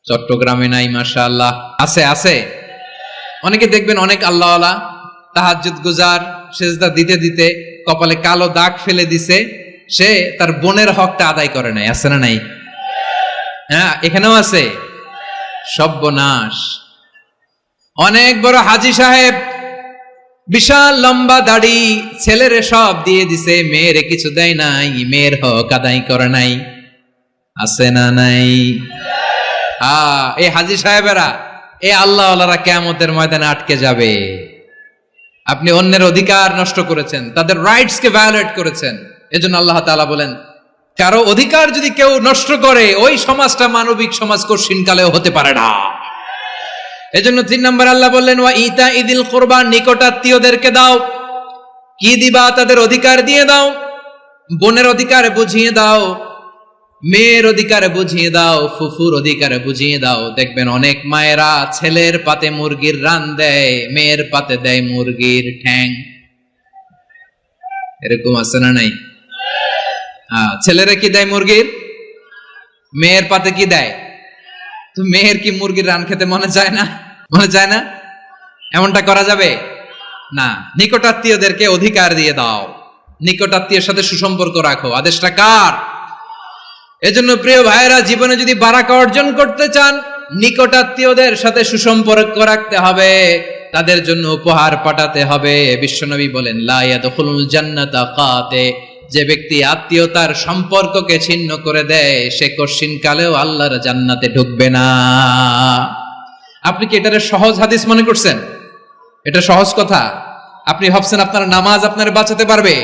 চট্টগ্রামে নাই? মাশাআল্লাহ, আছে আছে। অনেকে দেখবেন অনেক আল্লাহওয়ালা, তাহাজ্জুদ গুজার, সেজদা দিতে দিতে কপালে কালো দাগ ফেলে দিছে, সে তার বোনের হকটা আদায় করে নাই। আছে না নাই? হ্যাঁ, এখানেও আছে। সর্বনাশ। অনেক বড় হাজী সাহেব, বিশাল লম্বা দাড়ি, ছেলেরে সব দিয়ে দিছে, মেয়েরে কিছু দেয় নাই, মেয়ের হক আদায় করে নাই। আছে না নাই? এই হাজী সাহেবেরা, এই আল্লাহওয়ালারা কিয়ামতের ময়দানে আটকে যাবে। আপনি অন্যের অধিকার নষ্ট করেছেন, তাদের রাইটস কে ভায়োলেট করেছেন। এজন্য আল্লাহ তাআলা বলেন, কারো অধিকার যদি কেউ নষ্ট করে, ওই সমাজটা মানবিক সমাজ কঠিনকালেও হতে পারে না। এজন্য 3 নম্বর আল্লাহ বললেন ওয়া ইতা ইদিল কুরবা, নিকটাত্মীয়দেরকে দাও। কি দিবা? তাদের অধিকার দিয়ে দাও। বোনের অধিকার বুঝিয়ে দাও, মেয়ের অধিকার বুঝিয়ে দাও, ফুফুর অধিকার বুঝিয়ে দাও। দেখবেন অনেক মায়েরা ছেলের পাতে মুরগির রান দেয়, মেয়ের পাতে দেয় মুরগির ঠ্যাং। এরকম আছে না নাই? ছেলেরা কি দেয়? মুরগির। মেয়ের পাতে কি দেয়? তো মেয়ের কি মুরগির রান খেতে মনে চায় না? মনে চায় না? এমনটা করা যাবে না। নিকটাত্মীয়দেরকে অধিকার দিয়ে দাও, নিকটাত্মীয়ের সাথে সুসম্পর্ক রাখো। আদেশটা কার? এজন্য প্রিয় ভাইয়েরা, জীবনে যদি বারাকা অর্জন করতে চান, নিকটাত্মীয়দের সাথে সুসম্পর্ক রাখতে হবে, তাদের জন্য উপহার পাঠাতে হবে। বিশ্বনবী বলেন, লা ইয়াদখুলুল জান্নাতা কাতে, যে ব্যক্তি আত্মীয়তার সম্পর্ককে ছিন্ন করে দেয়, সে কঠিনকালেও আল্লাহর জান্নাতে ঢুকবে না। আপনি কি এটারে সহজ হাদিস মনে করছেন? এটা সহজ কথা? আপনি ভাবছেন আপনার নামাজ আপনারে বাঁচাতে পারবে?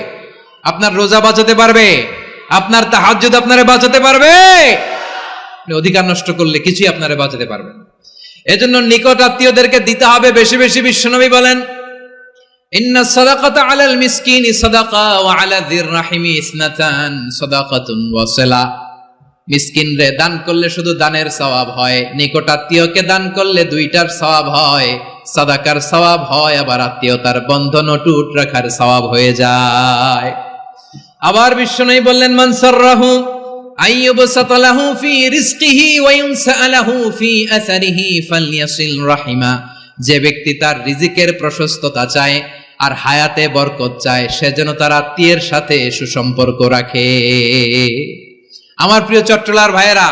আপনার রোজা বাঁচাতে পারবে? আপনার তাহাজ্জুদ আপনারে বাঁচাতে পারবে? অধিকার নষ্ট করলে কিছুই আপনারে বাঁচাতে পারবে না। এজন্য নিকট আত্মীয়দেরকে দিতে হবে বেশি বেশি। বিশ্বনবী বলেন, ইন্না সাদাকাতা আলাল মিসকিনি সাদাকা ওয়া আলা যির রাহিমি ইসনাতান সাদাকাতুন ওয়া সিলা। মিসকিনরে দান করলে শুধু দানের সওয়াব হয়, নিকট আত্মীয়কে দান করলে 2টার সওয়াব হয়। সাদাকার সওয়াব হয়, আবার আত্মীয়তার বন্ধন অটুট রাখার সওয়াব হয়ে যায়। আবার বিশ্বনবী বললেন, মান সাররাহু আইয়ুবসাতা লাহু ফি রিজকিহি ওয়া ইউনসালাহু ফি আসারিহি ফালইয়াসিল রাহিমা। যে ব্যক্তি তার রিজিকের প্রশস্ততা চায় আর হায়াতে বরকত চায়, সে যেন তার আত্মীয়ের সাথে সুসম্পর্ক রাখে। আমার প্রিয় চট্টলার ভাইয়েরা,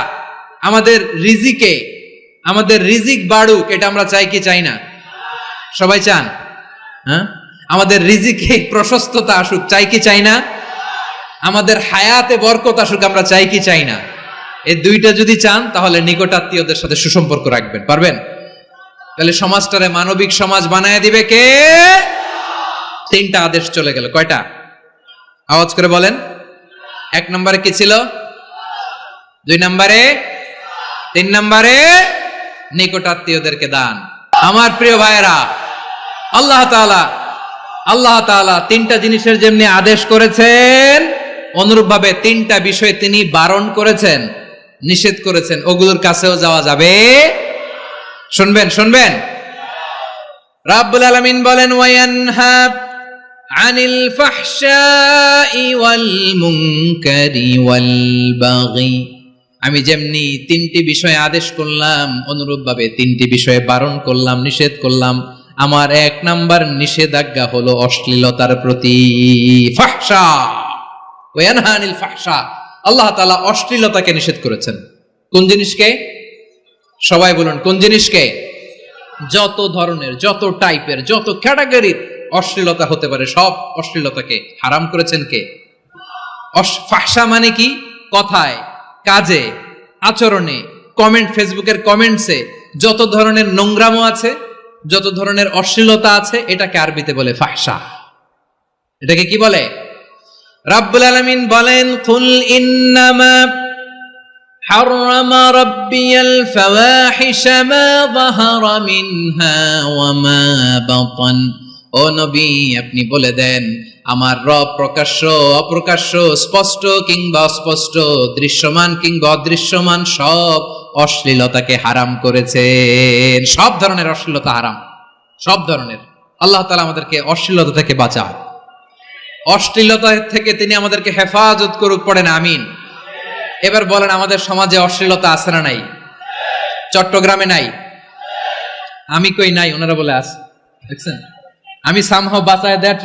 আমাদের রিজিক বাড়ুক, এটা আমরা চাই কি চাই না? সবাই চান? হ্যাঁ, আমাদের রিজিকে প্রশস্ততা আসুক, চাই কি চাই না? আমাদের হায়াতে বরকত আসুক, আমরা চাই কি চাই না? এই দুইটা যদি চান তাহলে নিকটাত্মীয়দের সাথে সুসম্পর্ক রাখবেন, পারবেন? তাহলে সমাজটারে মানবিক সমাজ বানায় দিবে কে? তিনটা আদেশ চলে গেল, কয়টা? আওয়াজ করে বলেন। 1 নম্বরে কি ছিল? 2 নম্বরে, 3 নম্বরে নিকটাত্মীয়দেরকে দান। আমার প্রিয় ভাইয়েরা, আল্লাহ তাআলা তিনটা জিনিসের যেমনি আদেশ করেছেন, অনুরূপভাবে তিনটা বিষয় তিনি বারণ করেছেন, নিষেধ করেছেন। ওগুলোর কাছেও যাওয়া যাবে। শুনবেন। রাব্বুল আলামিন বলেন, ওয়ায়ানহা আনিল ফাহশাই ওয়াল মুনকারি ওয়াল বাগি। আমি যেমনি তিনটি বিষয়ে আদেশ করলাম, অনুরূপভাবে তিনটি বিষয়ে বারণ করলাম, নিষেধ করলাম। আমার 1 নাম্বার নিষেধাজ্ঞা হলো অশ্লীলতার প্রতি। ফাহশা, ওয়ায়ানহা আনিল ফাহশা, আল্লাহ তাআলা অশ্লীলতাকে নিষেধ করেছেন। কোন জিনিসকে? সবাই বলুন, কোন জিনিসকে? যত ধরনের, যত টাইপের, যত ক্যাটাগরির অশ্লীলতা হতে পারে, সব অশ্লীলতাকে হারাম করেছেন কে? ফাহশা মানে কি? কথায়, কাজে, আচরণে, কমেন্ট, ফেসবুকের কমেন্টসে যত ধরনের নোংরামো আছে, যত ধরনের অশ্লীলতা আছে, এটাকে আরবিতে বলে ফাহশা। এটাকে কি বলে? রাব্বুল আলামিন বলেন, কুল ইন্নামা হাররামা রাব্বিয়াল ফাওয়াহিশা মা যাহারা মিনহা ওয়া মা বাতান। ও নবী, আপনি বলে দেন, আমার রব প্রকাশ্য, অপ্রকাশ্য, স্পষ্ট কিংবা অস্পষ্ট, দৃশ্যমান কিংবা অদৃশ্যমান সব অশ্লীলতাকে হারাম করেছেন। সব ধরনের অশ্লীলতা হারাম, সব ধরনের। আল্লাহ তাআলা আমাদেরকে অশ্লীলতা থেকে বাঁচান, অশ্লীলতা থেকে তিনি আমাদেরকে হেফাজত করুক, পড়েন আমিন। এবার বলেন, আমাদের সমাজে অশ্লীলতা আছে না নাই? চট্টগ্রামে নাই? আমি কই নাই, ওনারা বলে আছে। দেখছেন, আমি সামহাও বাঁচায় দেওয়া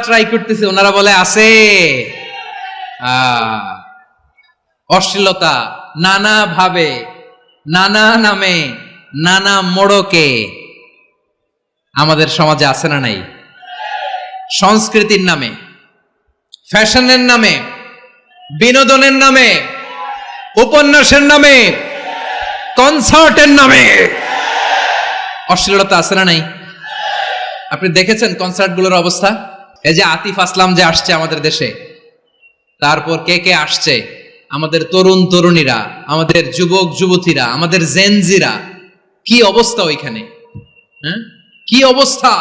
ট্রাই করতেছি, ওনারা বলে আছে। অশ্লীলতা নানা ভাবে, নানা নামে, নানা মোড়কে আমাদের সমাজে আছে না নাই? সংস্কৃতির নামে, ফ্যাশনের নামে, বিনোদনের নামে, উপন্যাসের নামে, কনসার্টের নামে অশ্লীলতা আছে না নাই? আপনি দেখেছেন কনসার্টগুলোর অবস্থা? এই যে আতিফ আসলাম যে আসছে আমাদের দেশে, তারপর কে কে আসছে, আমাদের তরুণ তরুণীরা, আমাদের যুবক যুবতীরা, আমাদের জেনজিরা, কি অবস্থা ওইখানে? হ্যাঁ, কি অবস্থা?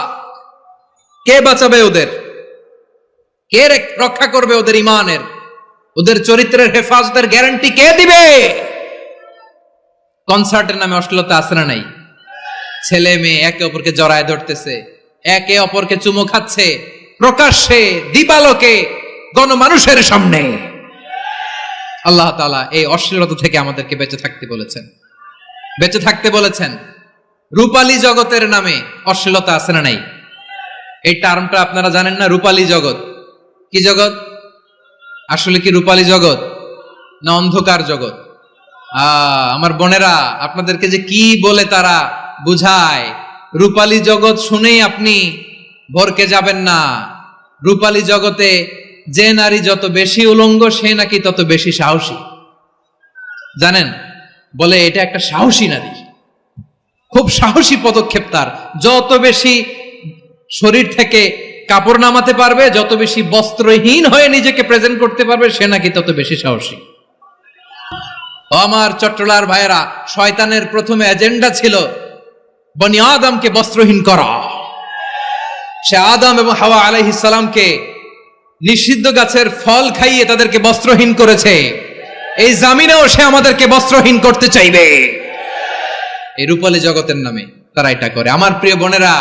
কে বাঁচাবে ওদের? কে রক্ষা করবে ওদের ইমানের, ওদের চরিত্রের হেফাজতের গ্যারান্টি কে দিবে? কনসার্টের নামে অশ্লীলতা আছে না নাই? ছেলে মেয়ে একে অপরকে জড়ায় ধরতেছে, একে অপরকে চুমো খাচ্ছে, প্রকাশ্যে, দিবালোকে, গণমানুষের সামনে। আল্লাহ তাআলা এই অশ্লীলতা থেকে আমাদেরকে বেঁচে থাকতে বলেছেন, বেঁচে থাকতে বলেছেন। রূপালী জগতের নামে অশ্লীলতা আছে না নাই? এই টার্মটা আপনারা জানেন না? রূপালী জগৎ কি জগৎ? আসলে কি রূপালী জগৎ না অন্ধকার জগৎ? আমার বোনেরা, আপনাদেরকে যে কি বলে তারা বুঝায়, রূপালী জগৎ শুনেই আপনি ভরকে যাবেন না। রূপালী জগতে যে নারী যত বেশি উলঙ্গ, সে নাকি তত বেশি সাহসী। জানেন, বলে এটা একটা সাহসী নারী, খুব সাহসী পদক্ষেপ তার। যত বেশি শরীর থেকে কাপড় নামাতে পারবে, যত বেশি বস্ত্রহীন হয়ে নিজেকে প্রেজেন্ট করতে পারবে, সে নাকি তত বেশি সাহসী। আমার চট্টলার ভাইয়েরা, শয়তানের প্রথমে এজেন্ডা ছিল বনি আদমকে বস্ত্রহীন করা। সে আদম এবং হাওয়া আলাইহিস সালামকে নিষিদ্ধ গাছের ফল খাইয়ে তাদেরকে বস্ত্রহীন করেছে। এই জামিনেও সে আমাদেরকে বস্ত্রহীন করতে চাইবে। এই রূপালী জগতের নামে তারা এটা করে। আমার প্রিয় বোনেরা,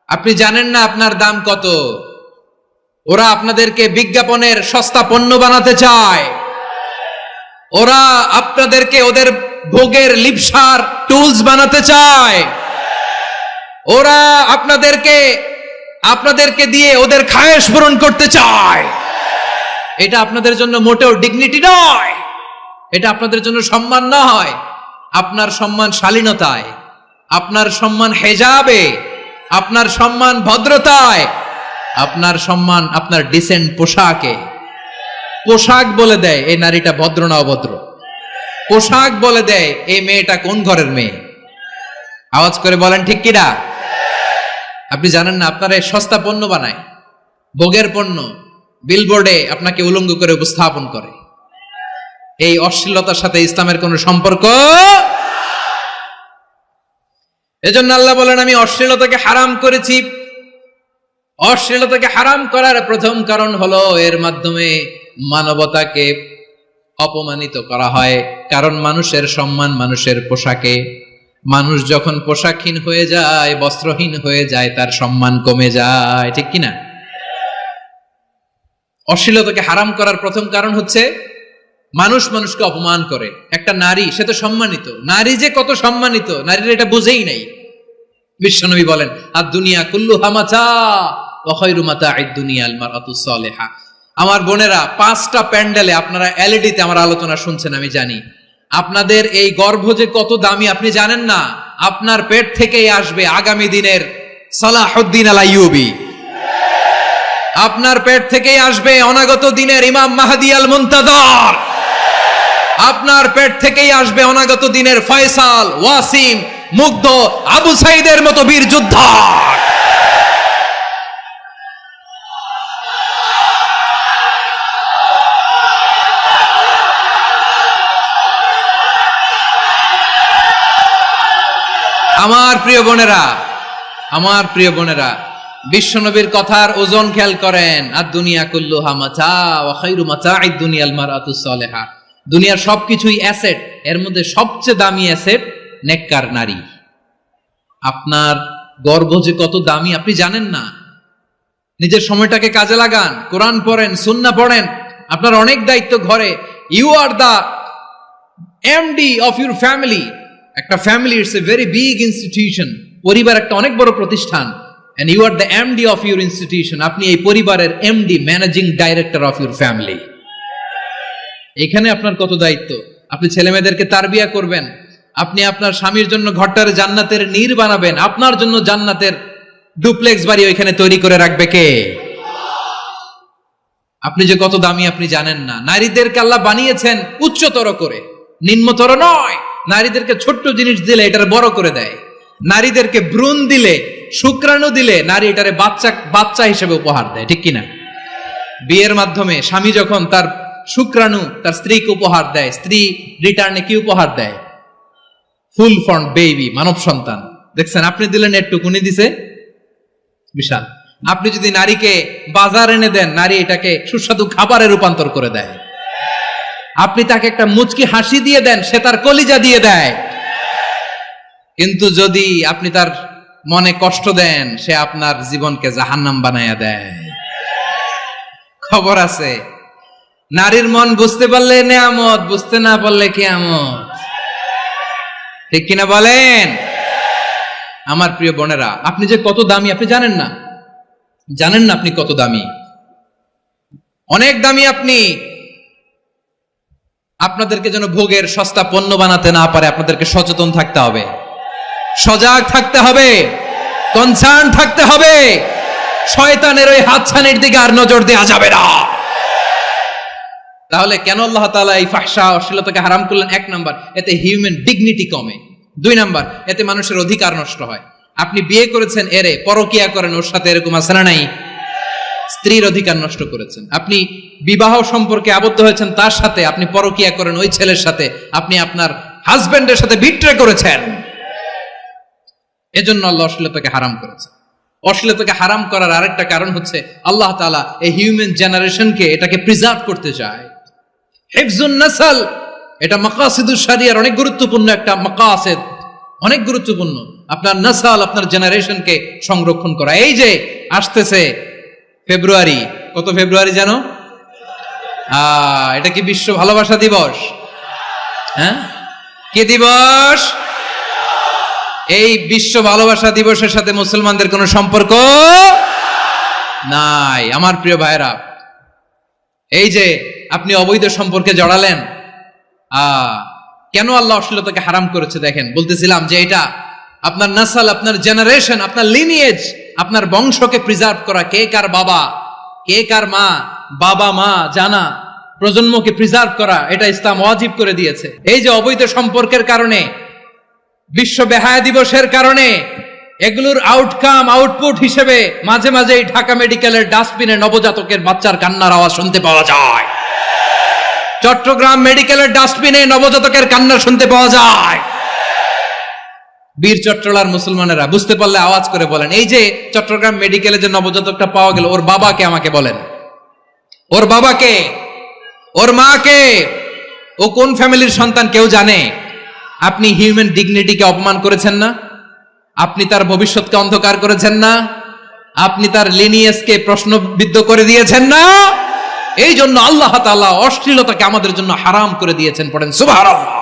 আপনি জানেন না আপনার দাম কত। ওরা আপনাদেরকে বিজ্ঞাপনের সস্তা পণ্য বানাতে চায়। ওরা আপনাদেরকে ওদের ভোগের লিপসার টুলস বানাতে চায়। ওরা আপনাদেরকে দিয়ে ওদের খায়েশ পূরণ করতে চায়। এটা আপনাদের জন্য মোটেও ডিগনিটি নয়, এটা আপনাদের জন্য সম্মান নয়। আপনার সম্মান শালীনতায়, আপনার সম্মান হেজাবে, আপনার সম্মান ভদ্রতায়, আপনার সম্মান আপনার ডিসেন্ট পোশাকে। পোশাক বলে দেয় এই নারীটা ভদ্র না অভদ্র। পোশাক বলে দেয় এই মেয়েটা কোন ঘরের মেয়ে। আওয়াজ করে বলেন ঠিক কিনা? আপনি জানেন না, আপনারা সস্তা পণ্য বানায়, ভোগের পণ্য, বিলবোর্ডে আপনাকে উলঙ্গ করে উপস্থাপন করে। এই অশ্লীলতার সাথে ইসলামের কোন সম্পর্ক। এজন্য আল্লাহ বলেন, আমি অশ্লীলতাকে হারাম করেছি। অশ্লীলতাকে হারাম করার প্রথম কারণ হলো এর মাধ্যমে মানবতাকে অপমানিত করা হয়। কারণ মানুষের সম্মান মানুষের পোশাকে। মানুষ যখন পোশাকহীন হয়ে যায়, বস্ত্রহীন হয়ে যায়, তার সম্মান কমে যায়, ঠিক কিনা? অশ্লীলতাকে হারাম করার প্রথম কারণ হচ্ছে মানুষ মানুষকে অপমান করে। একটা নারী, সে তো সম্মানিত, নারী যে কত সম্মানিত নারীরা এটা বুঝেই নাই। বিশ্বনবী বলেন, আর দুনিয়া কুল্লুহা মাতা ওয়া খায়রু মাতা'আদ দুনিয়া আল মারআতুস সালিহা। আমার বোনেরা, 5টা প্যান্ডেলে আপনারা এলইডিতে আমার আলোচনা শুনছেন, আমি জানি। আপনাদের এই গর্ভ যে কত দামি আপনি জানেন না। আপনার পেট থেকেই আসবে আগামী দিনের সালাহুদ্দিন আল আইয়ুবী। আপনার পেট থেকেই আসবে অনাগত দিনের ইমাম মাহদী আল মুনতাযর। আপনার পেট থেকেই আসবে অনাগত দিনের ফয়সাল, ওয়াসিম, মুগ্ধ, আবু সাইদের মতো বীর যোদ্ধা। আমার প্রিয় বোনেরা, আমার প্রিয় বোনেরা, বিশ্বনবীর কথার ওজন খেয়াল করেন। আর দুনিয়া কুল্লুহা মাতা ওয়া খায়রু মাতা'আদ দুনিয়া আল মারআতুস সালিহা। দুনিয়ার সবকিছুই অ্যাসেট, এর মধ্যে সবচেয়ে দামি অ্যাসেট নেককার নারী। আপনার গর্ভ যে কত দামি আপনি জানেন না। নিজের সময়টাকে কাজে লাগান, কোরআন পড়েন, সুন্নাহ পড়েন। আপনার অনেক দায়িত্ব ঘরে। You are the MD of your family. একটা family it's a very big institution. পরিবার একটা অনেক বড় প্রতিষ্ঠান। and you are the MD of your institution. আপনি এই পরিবারের MD, managing director of your family. এখানে আপনার কত দায়িত্ব। আপনি ছেলেমেয়েদেরকে তারবিয়া করবেন, আপনি আপনার স্বামীর জন্য ঘরটার জান্নাতের নীর বানাবেন, আপনার জন্য জান্নাতের ডুপ্লেক্স বাড়ি ওইখানে তৈরি করে রাখবে কে? আপনি যে কত দামি আপনি জানেন না। নারীদেরকে আল্লাহ বানিয়েছেন উচ্চতর করে, নিম্নতর নয়। নারীদেরকে ছোট্ট জিনিস দিলে এটার বড় করে দেয়। নারীদেরকে ভ্রূণ দিলে, শুক্রাণু দিলে নারী এটারে বাচ্চা হিসেবে উপহার দেয়, ঠিক কিনা? বিয়ের মাধ্যমে স্বামী যখন তার শুক্রাণু তার স্ত্রীকে উপহার দেয়, স্ত্রী রিটার্নে কি উপহার দেয়? ফুল ফর্ম বেবি, মানব সন্তান। দেখছেন, আপনি দিলেন একটুক, উনি দিছে বিশাল। আপনি যদি নারীকে বাজার এনে দেন, নারী এটাকে সুস্বাদু খাবারে রূপান্তর করে দেয়। আপনি তাকে একটা মুচকি হাসি দিয়ে দেন, সে তার কলিজা দিয়ে দেয়। কিন্তু যদি আপনি তার মনে কষ্ট দেন, সে আপনার জীবনকে জাহান্নাম বানায়া দেয়। খবর আছে, নারীর মন বুঝতে পারলে নেয়ামত, বুঝতে না পারলে কিয়ামত, ঠিক কিনা বলেন? আমার প্রিয় বোনেরা, আপনি যে কত দামি আপনি জানেন না। জানেন না আপনি কত দামি, অনেক দামি আপনি। আপনাদেরকে যেন ভোগের সস্তা পণ্য বানাতে না পারে, আপনাদেরকে সচেতন থাকতে হবে, সজাগ থাকতে হবে, কনসার্ন থাকতে হবে। শয়তানের ওই হাতছানির দিকে আর নজর দেওয়া যাবে না। তাহলে কেন আল্লাহ তাআলা এই ফাহশা, অশ্লীলতাকে হারাম করলেন? 1 নাম্বার, এতে হিউম্যান ডিগনিটি কমে। 2 নাম্বার, এতে মানুষের অধিকার নষ্ট হয়। আপনি বিয়ে করেছেন, এরে পরকিয়া করেন, ওর সাথে এরকম আছে না নাই? স্ত্রীর অধিকার নষ্ট করেছেন। আপনি বিবাহ সম্পর্কে আবদ্ধ হয়েছেন তার সাথে, আপনি পরকিয়া করেন ওই ছেলের সাথে, আপনি আপনার হাজবেন্ডের সাথে বিট্রে করেছেন। এজন্য আল্লাহ অশ্লীলতাকে হারাম করেছেন। অশ্লীলতাকে হারাম করার আরেকটা কারণ হচ্ছে আল্লাহ তাআলা এই হিউম্যান জেনারেশনকে এটাকে প্রিজার্ভ করতে চায়। হিফজুন নাসল, এটা মাকাসিদুশ শরিয়ার অনেক গুরুত্বপূর্ণ একটা মাকাসিদ, অনেক গুরুত্বপূর্ণ। আপনার নাসল, আপনার জেনারেশনকে সংরক্ষণ করা। এই যে আসতেছে ফেব্রুয়ারি, কত ফেব্রুয়ারি জানো? এটা কি বিশ্ব ভালোবাসা দিবস? হ্যাঁ, কি দিবস? এই বিশ্ব ভালোবাসা দিবসের সাথে মুসলমানদের কোনো সম্পর্ক নাই। আমার প্রিয় ভাইরা, এই যে আপনি অবৈধ সম্পর্কে জড়ালেন, কেন আল্লাহ অশ্লীলতাকে হারাম করেছে দেখেন, বলতেছিলাম যে এটা আপনার নাসাল, আপনার জেনারেশন, আপনার লিনিয়েজ, আপনার বংশকে প্রিজার্ভ করা, কে কার বাবা, কে কার মা, বাবা মা জানা, প্রজন্মকে প্রিজার্ভ করা, এটা ইসলাম ওয়াজিব করে দিয়েছে। এই যে অবৈধ সম্পর্কের কারণে, বিশ্ব বেহায়া দিবসের কারণে, এগুলোর আউটকাম আউটপুট হিসেবে মাঝে মাঝে ঢাকা মেডিকেলের ডাস্টবিনে নবজাতকের বাচ্চার কান্নার আওয়াজ শুনতে পাওয়া যায়। চট্টগ্রাম মেডিকেলের ডাস্টবিনে নবজাতকের কান্না শুনতে পাওয়া যায়। বীর চট্টলার মুসলমানেরা বুঝতে পারলে আওয়াজ করে বলেন, এই যে চট্টগ্রাম মেডিকেলে যে নবজাতকটা পাওয়া গেল, ওর বাবাকে আমাকে বলেন, ওর বাবাকে, ওর মাকে, ও কোন ফ্যামিলির সন্তান কেউ জানে? আপনি হিউম্যান ডিগনিটিকে অপমান করেছেন না? আপনি তার ভবিষ্যৎকে অন্ধকার করেছেন না? আপনি তার লিনিয়েজকে প্রশ্নবিদ্ধ করে দিয়েছেন না? এই জন্য আল্লাহ তাআলা অশ্লীলতাকে আমাদের জন্য হারাম করে দিয়েছেন। পড়েন সুবহানাল্লাহ।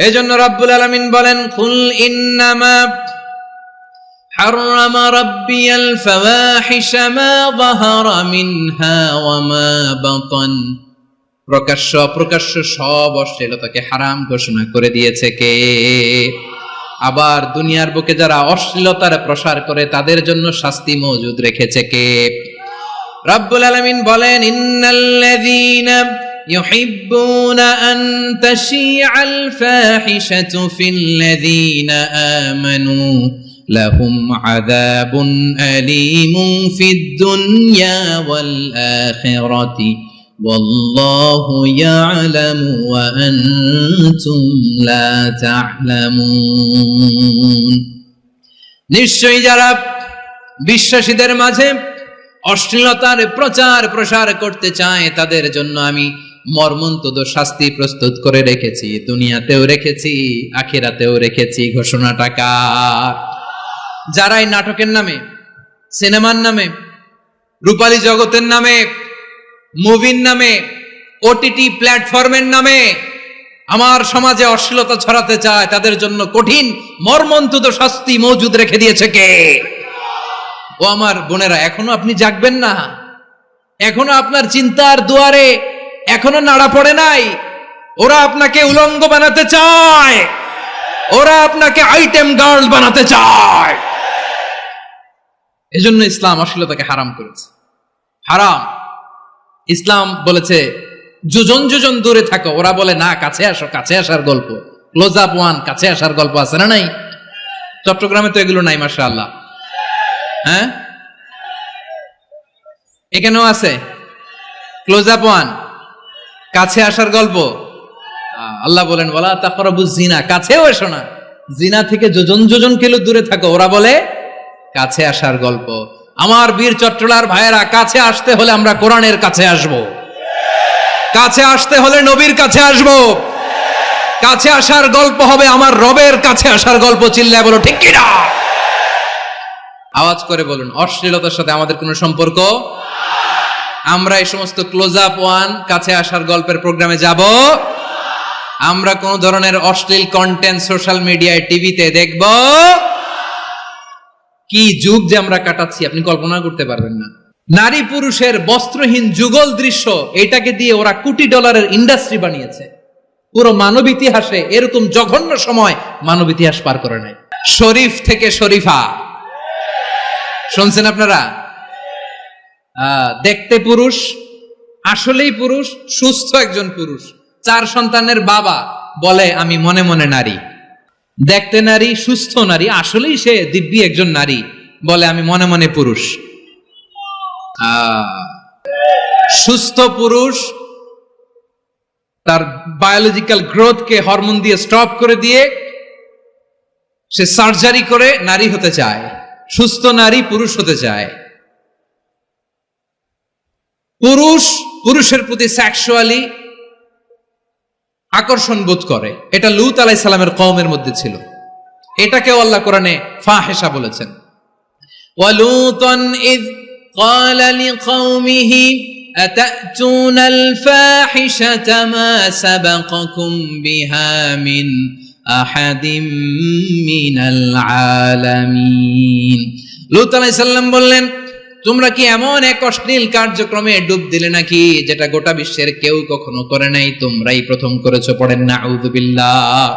এই জন্য রাব্বুল আলামিন বলেন, কুল ইন্নামা হারামা রাব্বিয়াল ফাওয়াহিশা মা যাহারা মিনহা ওয়া মা বাতান, প্রকাশ্য অপ্রকাশ্য সব অশ্লীলতাকে হারাম ঘোষণা করে দিয়েছে কে? আবার দুনিয়ার বুকে যারা অশ্লীলতার প্রসার করে তাদের জন্য শাস্তি মজুদ রেখেছে কে? রাব্বুল আলামিন বলেন, ইন্নাল্লাযীনা ইউহিব্বুনা আন তাশিআল ফাহিশাতু ফিল্লাযীনা আমানু লাহুম আযাবুন আলীমুন ফিদ দুনিয়া ওয়াল আখিরাতি ওয়াল্লাহু ইয়ালামু ওয়া আনতুম লা তা'লামুন। নিশ্চয়ই যারা বিশ্বাসীদের মাঝে অশ্লীলতার প্রচার প্রসার করতে চায় তাদের জন্য আমি মর্মন্তুদ শাস্তি প্রস্তুত করে রেখেছি, দুনিয়াতেও রেখেছি, আখিরাতেও রেখেছি। ঘোষণাটা কার? যারাই নাটকের নামে, সিনেমার নামে, রূপালী জগতের নামে, মুভির নামে, ওটিটি প্ল্যাটফর্মের নামে আমার সমাজে অশ্লীলতা ছড়াতে চায় তাদের জন্য কঠিন মর্মন্তুদ শাস্তি মজুদ রেখে দিয়েছে কে? ও আমার বোনেরা, এখনো আপনি জাগবেন না? এখনো আপনার চিন্তার দুয়ারে এখনো নাড়া পড়ে নাই? ওরা আপনাকে উলঙ্গ বানাতে চায়, ওরা আপনাকে আইটেম গার্ল বানাতে চায়। এজন্য ইসলাম অশ্লীলতাকে হারাম করেছে। হারাম। ইসলাম বলেছে যোজন যোজন দূরে থাকো, ওরা বলে না কাছে আসো, কাছে আসার গল্প, ক্লোজ আপ ওয়ান, কাছে আসার গল্প আছে না নাই? চট্টগ্রামে তো এগুলো নাই মাশাআল্লাহ। হ্যাঁ, এখানেও আছে ক্লোজ আপ ওয়ান, কাছে আসার গল্প। আল্লাহ বলেন ওয়ালা তাকরাবুজ জিনা, কাছেও এসো না, জিনা থেকে যোজন যোজন কিলো দূরে থাকো, ওরা বলে কাছে আসার গল্প। আমার বীর চট্টলার ভাইয়েরা, কাছে আসতে হলে আমরা কোরআনের কাছে আসব, কাছে আসতে হলে নবীর কাছে আসব, কাছে আসার গল্প হবে আমার রবের কাছে আসার গল্প। চিল্লায় বলো ঠিক কিনা? আওয়াজ করে বলুন, অশ্লীলতার সাথে আমাদের কোনো সম্পর্ক? আমরা এই সমস্ত ক্লোজ আপ ওয়ান, কাছে আসার গল্পের প্রোগ্রামে যাব? আমরা কোন ধরনের অশ্লীল কন্টেন্ট সোশ্যাল মিডিয়ায়, টিভিতে দেখব? কি যুগ যে আমরা কাটাচ্ছি আপনি কল্পনা করতে পারবেন না। নারী পুরুষের বস্ত্রহীন যুগল দৃশ্য, এটাকে দিয়ে ওরা কোটি ডলারের ইন্ডাস্ট্রি বানিয়েছে। পুরো মানব ইতিহাসে এরকম জঘন্য সময় মানব ইতিহাস পার করে নাই। শরীফ থেকে শরীফা শুনছেন আপনারা? দেখতে পুরুষ, আসলেই পুরুষ, সুস্থ একজন পুরুষ, 4 সন্তানের বাবা, বলে আমি মনে মনে নারী। দেখতে নারী, সুস্থ নারী, আসলেই সে দিব্যি একজন নারী, বলে আমি মনে মনে পুরুষ। সুস্থ পুরুষ তার বায়োলজিক্যাল গ্রোথকে হরমোন দিয়ে স্টপ করে দিয়ে সে সার্জারি করে নারী হতে চায়। সুস্থ নারী পুরুষ হতে চায়। পুরুষ পুরুষের প্রতি সেক্সুয়ালি আকর্ষণ বোধ করে। এটা লূত আলাইহিস সালামের কওমের মধ্যে ছিল। এটাকেও আল্লাহ কোরআনে ফাহিশা বলেছেন। ওয়ালুতান ইয ক্বালা লিকওমিহি আতাতুনাল ফাহিশাতা মা সাবাকাকুম বিহা মিন আহাদিম মিনাল আলামিন। লূত আলাইহিস সালাম বললেন, তোমরা কি এমন এক অশ্লীল কার্যক্রমে ডুব দিলে নাকি যেটা গোটা বিশ্বের কেউ কখনো করে নাই, তোমরাই প্রথম করেছো? পড়েন না আউযুবিল্লাহ।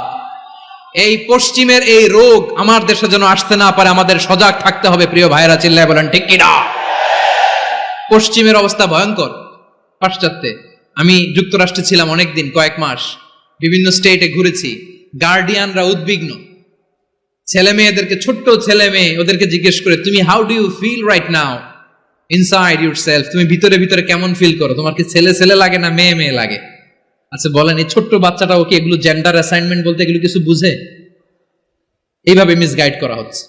এই পশ্চিমের এই রোগ আমার দেশে যেন আসতে না পারে, আমাদের সজাগ থাকতে হবে। প্রিয় ভাইরা, চিল্লায় বলেন ঠিক কিনা? পশ্চিমের অবস্থা ভয়ঙ্কর। পাশ্চাত্যে আমি যুক্তরাষ্ট্রে ছিলাম অনেকদিন, কয়েক মাস, বিভিন্ন স্টেটে ঘুরেছি। গার্ডিয়ানরা উদ্বিগ্ন, ছেলে মেয়েদেরকে, ছোট্ট ছেলে মেয়ে, ওদেরকে জিজ্ঞেস করে, তুমি how do you feel right now inside yourself? তুমি ভিতরে ভিতরে কেমন ফিল করো? তোমার কি ছেলে ছেলে লাগে না মেয়ে মেয়ে লাগে? আচ্ছা বলেন, এই ছোট্ট বাচ্চাটা ওকে এগুলো জেন্ডার অ্যাসাইনমেন্ট বলতে এগুলো কিছু বুঝে? এইভাবে মিসগাইড করা হচ্ছে।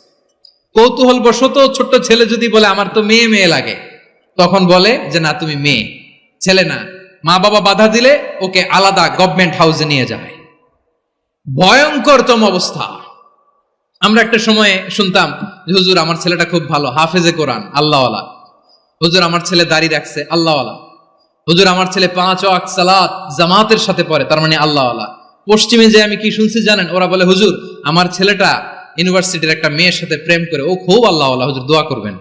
কৌতূহল বশত ছোট্ট ছেলে যদি বলে আমার তো মেয়ে মেয়ে লাগে, তখন বলে যে না তুমি মেয়ে, ছেলে না। মা বাবা বাধা দিলে ওকে আলাদা গভর্নমেন্ট হাউসে নিয়ে যায়। ভয়ঙ্করতম অবস্থা। আমরা একটা সময় শুনতাম যে হুজুর আমার ছেলেটা খুব ভালো, হাফেজে কোরআন, আল্লাহওয়ালা। হুজুর আমার ছেলে দাড়ি রাখছে, আল্লাহওয়ালা। হুজুর আমার ছেলে 5 ওয়াক্ত সালাত জামাতের সাথে পড়ে, তার মানে আল্লাহওয়ালা। পশ্চিমে যে আমি কি শুনছি জানেন? ওরা বলে হুজুর আমার ছেলেটা ইউনিভার্সিটির একটা মেয়ের সাথে প্রেম করে, ও খুব আল্লাহওয়ালা, হুজুর দোয়া করবেন।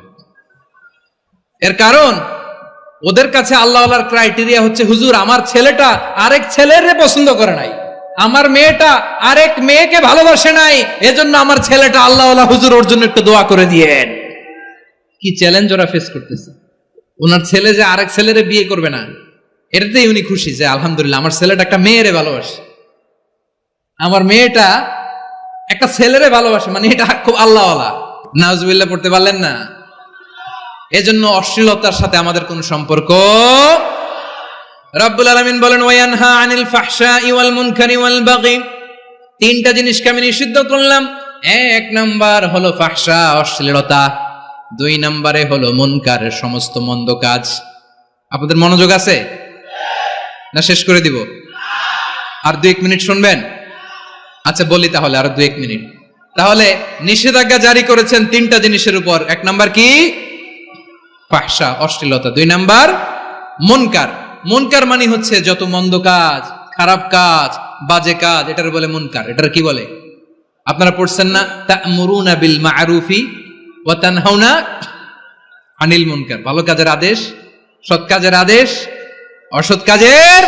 এর কারণ ওদের কাছে আল্লাহওয়ালার ক্রাইটেরিয়া হচ্ছে হুজুর আমার ছেলেটা আরেক ছেলের পছন্দ করে নাই, আমার মেয়েটা আরেক মেয়েকে ভালোবাসে নাই, এজন্য আমার ছেলেটা আল্লাহওয়ালা, হুজুর ওর জন্য একটু দোয়া করে দিয়েন। কি চ্যালেঞ্জ ওরা ফেস করতেছে। ওনার ছেলে যে আরেক ছেলেরে বিয়ে করবে না, এটাতেই উনি খুশি যে আলহামদুলিল্লাহ আমার ছেলেটা একটা মেয়েরে ভালোবাসে, আমার মেয়েটা একটা ছেলেরে ভালোবাসে, মানে এটা খুব আল্লাহওয়ালা। নাউজুবিল্লাহ পড়তে পারলেন না? এজন্য অশ্লীলতার সাথে আমাদের কোনো সম্পর্ক। রব্বুল আলামিন বলেন ওয়ায়ানহা আনিল ফাহশাই ওয়াল মুনকারি ওয়াল বাগি, তিনটা জিনিসকে আমি নিষিদ্ধ করলাম। এক নাম্বার হলো ফাহশা, অশ্লীলতা। 2 নম্বরে হলো মুনকার, সমস্ত মন্দ কাজ। আপনাদের মনোযোগ আছে না? শেষ করে দিব? আর 2-1 মিনিট শুনবেন? আচ্ছা বলি তাহলে, আর 2-1 মিনিট। তাহলে নিষেধাজ্ঞা জারি করেছেন 3টা জিনিসের উপর। 1 নাম্বার কি? ফাহশা, অশ্লীলতা। 2 নাম্বার মুনকার। মুনকার মানে হচ্ছে যত মন্দ কাজ, খারাপ কাজ, বাজে কাজ, এটার বলে মুনকার। এটার কি বলে? আপনারা পড়ছেন না তা'মুরুনা বিল মা'রুফি ওয়া তানহাউনা আনিল মুনকার? ভালো কাজের আদেশ, সৎ কাজের আদেশ, অসৎ কাজের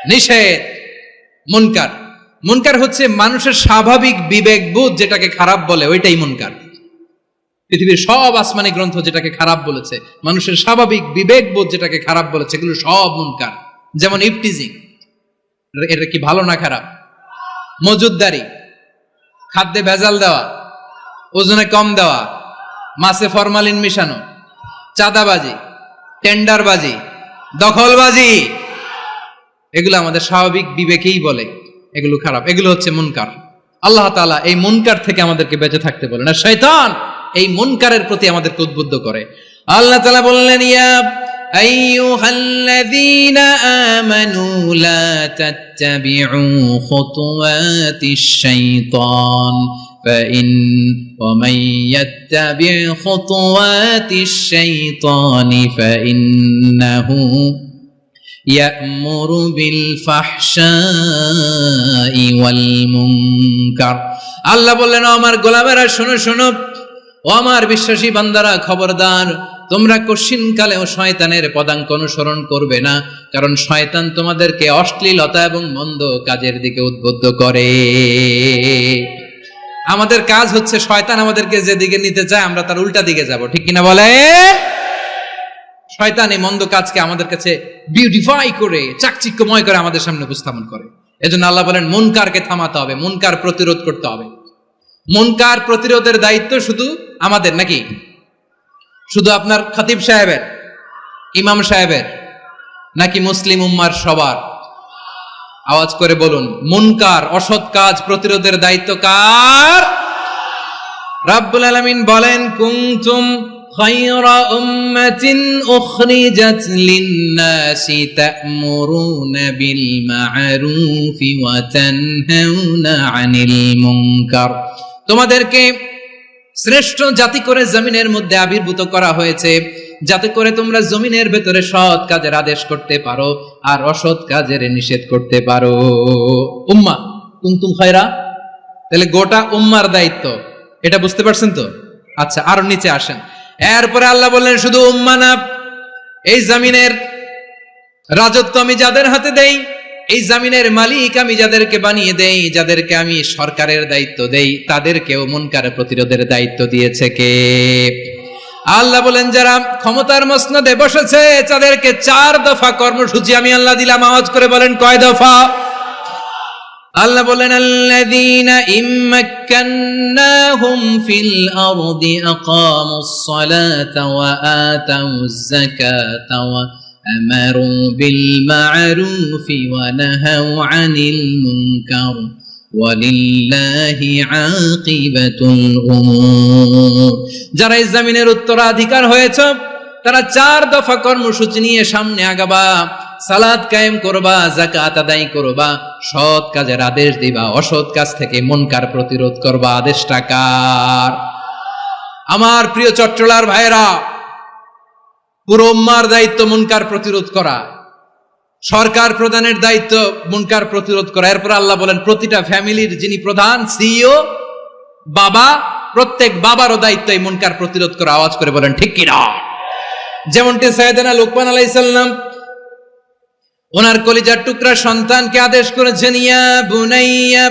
নিষেধ। মুনকার, মুনকার হচ্ছে মানুষের স্বাভাবিক বিবেকবোধ যেটাকে খারাপ বলে, ওইটাই মুনকার। পৃথিবীর সব আসমানি গ্রন্থ যেটাকে খারাপ বলেছে, মানুষের স্বাভাবিক বিবেকবোধ যেটাকে খারাপ বলেছে, এগুলো সব মুনকার। যেমন ইফটিজিং, এটা কি ভালো না খারাপ? মজুদদারি, খাদ্যে ভেজাল দেওয়া, ওজনে কম দেওয়া, মাছে ফরমালিন মিশানো, চাঁদাবাজি, টেন্ডারবাজি, দখলবাজি, এগুলো আমাদের স্বাভাবিক বিবেকেই বলে এগুলো খারাপ, এগুলো হচ্ছে মুনকার। আল্লাহ তাআলা এই মুনকার থেকে আমাদেরকে বেঁচে থাকতে বলেন, আর শয়তান এই মুনকারের প্রতি আমাদেরকে উদ্বুদ্ধ করে। আল্লাহ তাআলা বললেন ইয়া আইয়ুহাল্লাযীনা আমানু লা তাত্তাবিউ খুতুওয়াতিশ শাইতান ومن يتبع خطوات الشيطان فإنه يأمر بالفحشاء والمنكر। আল্লাহ বললেন আমার গোলামেরা শোনো শোনো, ও আমার বিশ্বাসী বান্দারা খবরদার, তোমরা কশিনকালেও শয়তানের পদাঙ্ক অনুসরণ করবে না, কারণ শয়তান তোমাদেরকে অশ্লীলতা এবং মন্দ কাজের দিকে উদ্বুদ্ধ করে। আমাদের কাজ হচ্ছে শয়তান আমাদেরকে যেদিকে নিতে চায় আমরা তার উল্টা দিকে যাব, ঠিক কিনা বলে? শয়তান এই মন্দ কাজকে আমাদের কাছে বিউটিফাই করে, চাকচিক্যময় করে আমাদের সামনে উপস্থাপন করে। এজন্য আল্লাহ বলেন মুনকারকে থামাতে হবে, মুনকার প্রতিরোধ করতে হবে। মুনকার প্রতিরোধের দায়িত্ব শুধু আমাদের নাকি? শুধু আপনার খতিব সাহেবের, ইমাম সাহেবের, নাকি মুসলিম উম্মার সবার? আওয়াজ করে বলুন, মুনকার, অসৎ কাজ প্রতিরোধের দায়িত্ব কার? রাব্বুল আলামিন বলেন কুনতুম খায়রা উম্মাতিন উখরিজাত লিন-নাসি তা'মুরুনা বিল মা'রুফি ওয়া তানহাউনা আনিল মুনকার। তোমাদেরকে শ্রেষ্ঠ জাতি করে জমিনের মধ্যে আবির্ভূত করা হয়েছে, যাতে করে তোমরা জমিনের ভেতরে সৎ কাজের আদেশ করতে পারো আর অসৎ কাজের নিষেধ করতে পারো। উম্মাহ কুনতুম খায়রা, তাহলে গোটা উম্মার দায়িত্ব, এটা বুঝতে পারছেন তো? আচ্ছা আরো নিচে আসেন। এরপরে আল্লাহ বললেন শুধু উম্মাহ না, এই জমিনের রাজত্ব আমি যাদের হাতে দেই, এই জমিনের মালিক আমি যাদেরকে বানিয়ে দেই, যাদেরকে আমি সরকারের দায়িত্ব দেই, তাদেরকেও মুনকার প্রতিরোধের দায়িত্ব দিয়েছে কে? আল্লাহ বলেন যারা ক্ষমতার মসনদে বসেছে তাদেরকে 4 দফা কর্মসূচি আমি আল্লাহ দিলাম। আওয়াজ করে বলেন কয় দফা? আল্লাহ বলেন আল্লাযীনা ইম্মাক্কান্নাহুম ফিল আরদি আকামুস সালাতা ওয়া আতাউয যাকাতা ওয়া আমারু বিল মা'রুফি ওয়া নাহাউ আনিল মুনকার ওয়ালিল্লাহি আকিবাতুল উমুর। যারা এই জমিনের উত্তরাধিকার হয়েছে তারা 4 দফা কর্মসূচি নিয়ে সামনে আগাবা। সালাত কায়েম করবা, যাকাত আদায় করবা, সৎ কাজের আদেশ দিবা, অসৎ কাজ থেকে মুনকার প্রতিরোধ করবা। আদেশটা কার? আমার প্রিয় চট্টলার ভাইরা, পুরো উম্মার দায়িত্ব মুনকার প্রতিরোধ করা, সরকার প্রধানের দায়িত্ব মুনকার প্রতিরোধ করা। এরপর আল্লাহ বলেন প্রতিটা ফ্যামিলির যিনি প্রধান সিইও বাবা, প্রত্যেক বাবারও দায়িত্ব এই মুনকার প্রতিরোধ করা। আওয়াজ করে বলেন ঠিক কিনা? যেমনটি সাইয়েদনা লুকমান আলাইহিস সালাম ওনার কলিজার টুকরা সন্তানকে আদেশ করেছেন, ইয়া বুনাইয়া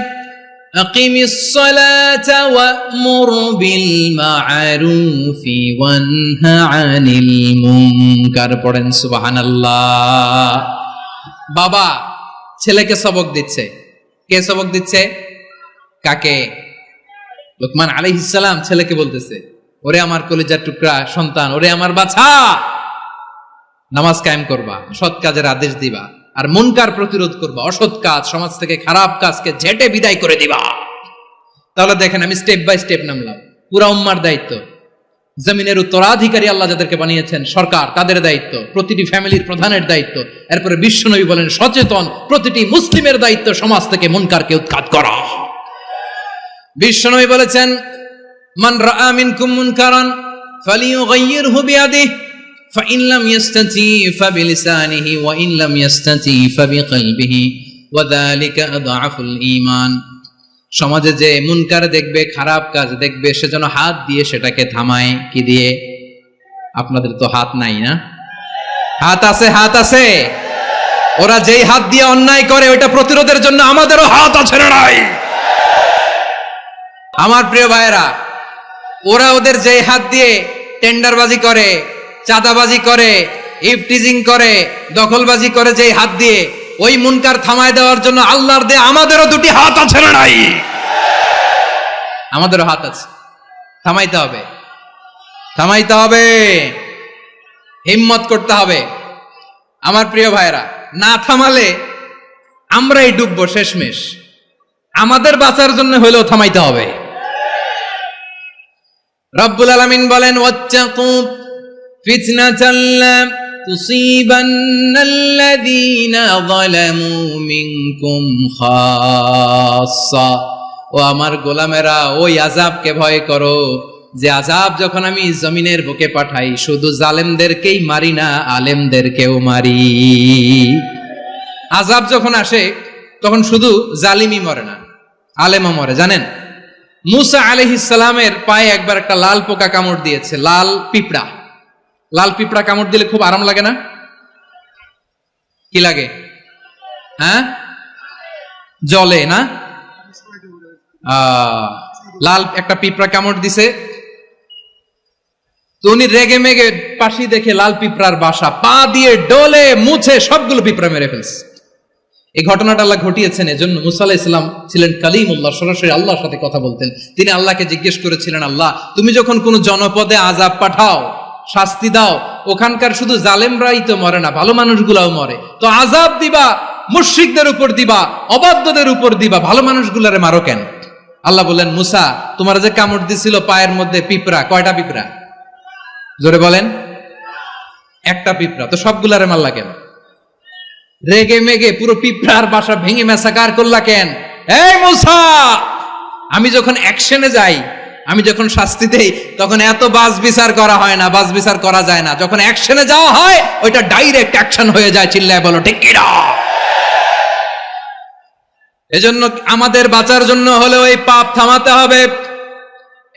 আকিমিস সালাতা ওয়া'মুর বিল মা'রুফি ওয়ানহা আনিল মুনকার। পড়েন সুবহানাল্লাহ। বাবা ছেলেকে সবক দিচ্ছে। কে সবক দিচ্ছে? কাকে? লুকমান আলাইহিস সালাম ছেলেকে বলতেছে, ওরে আমার কলিজার টুকরা সন্তান, ওরে আমার বাছা, নামাজ কায়েম করবা, সৎ কাজের আদেশ দিবা, আর মুনকার প্রতিরোধ করবা, অসৎ কাজ, সমাজ থেকে খারাপ কাজকে ঝেঁটে বিদায় করে দিবা। তাহলে দেখেন আমি স্টেপ বাই স্টেপ নামলাম। পুরা উম্মার দায়িত্ব, জমিনের উত্তরাধিকারী আল্লাহ যাদেরকে বানিয়েছেন সরকার, তাদের দায়িত্ব, প্রতিটি ফ্যামিলির প্রধানের দায়িত্ব। এরপরে বিশ্বনবী বলেন সচেতন প্রতিটি মুসলিমের দায়িত্ব সমাজ থেকে মুনকারকে উৎখাত করা। বিশ্বনবী বলেছেন মান রাআ মিনকুম মুনকারান ফালিয়ুগাইয়িরহু বিয়াদিহি ফাইন লাম ইস্তাতি ফাবিলিসানিহি ওয়া ইন লাম ইস্তাতি ফাবিকলবিহি ওয়া যালিকা আযআফুল ঈমান। সমাজে যে মুনকার দেখবে, খারাপ কাজ দেখবে, সে যেন হাত দিয়ে সেটাকে থামায়। কি দিয়ে? আপনাদের তো হাত নাই না? হাত আছে, হাত আছে। ওরা যেই হাত দিয়ে অন্যায় করে ওটা প্রতিরোধের জন্য আমাদেরও হাত আছে না নাই? আমার প্রিয় ভাইয়েরা, ওরা ওদের যেই হাত দিয়ে টেন্ডারবাজি করে, চাঁদাবাজি করে, ইফটিজিং করে, দখলবাজি করে, যেই হাত দিয়ে, ওই মুনকার থামায় দেওয়ার জন্য আল্লাহর দেয়া আমাদেরও 2টি হাত আছে না নাই? আমাদেরও হাত আছে। থামাইতে হবে, থামাইতে হবে, হিম্মত করতে হবে। আমার প্রিয় ভাইরা, না থামালে আমরাই ডুববো শেষমেশ। আমাদের বাঁচার জন্য হলেও থামাইতে হবে। রব্বুল আলামিন বলেন ওয়াত্তাকু ফিতনাতাল লা তুসিবান্নাল্লাযীনা যালামু মিনকুম খাসসা। ও আমার গোলামেরা, ওই আযাবকে ভয় করো যে আযাব যখন আমি জমিনের বুকে পাঠাই শুধু জালেমদেরকেই মারি না, আলেমদেরকেও মারি। আযাব যখন আসে তখন শুধু জালিমই মরে না, আলেমও মরে। জানেন মুসা আলাইহিস সালামের পায়ে একবার একটা লাল পোকা কামড় দিয়েছে, লাল পিঁপড়া। লাল পিঁপড়া কামড় দিলে খুব আরাম লাগে না? কি লাগে? হ্যাঁ, জলে না? লাল একটা পিঁপড়া কামড় দিছে, তো উনি রেগে মেগে পাশি দেখে লাল পিঁপড়ার বাসা, পা দিয়ে ডলে মুছে সবগুলো পিঁপড়া মেরে ফেলছে। এই ঘটনাটা আল্লাহ ঘটিয়েছেন এজন্য মুসা আলাইহিস সালাম ছিলেন কালিমুল্লাহ, সরাসরি আল্লাহর সাথে কথা বলতেন। তিনি আল্লাহকে জিজ্ঞেস করেছিলেন, আল্লাহ তুমি যখন কোন জনপদে আযাব পাঠাও, শাস্তি দাও, ওখানকার শুধু জালেমরাই তো মরে না, ভালো মানুষগুলাও মরে, তো আযাব দিবা মুশরিকদের উপর দিবা, অবাধ্যদের উপর দিবা, ভালো মানুষগুলারে মারো কেন? আল্লাহ বললেন, মুসা তোমার যে কামড় দিছিল পায়ের মধ্যে পিঁপড়া, কয়টা পিঁপড়া? জোরে বলেন। একটা পিঁপড়া, তো সবগুলারে মারলা কেন? রেগে মেগে পুরো পিঁপড়ার বাসা ভেঙে ম্যাসাকার করলা কেন? এই মুসা, আমি যখন অ্যাকশনে যাই, আমি যখন শাস্তি দেই, তখন এত বাস বিচার করা হয় না, বাস বিচার করা যায় না। যখন অ্যাকশনে যাওয়া হয় ওইটা ডাইরেক্ট অ্যাকশন হয়ে যায়। চিল্লায় বলো ঠিক কিনা? এজন্য আমাদের বাঁচার জন্য হলে ওই পাপ থামাতে হবে,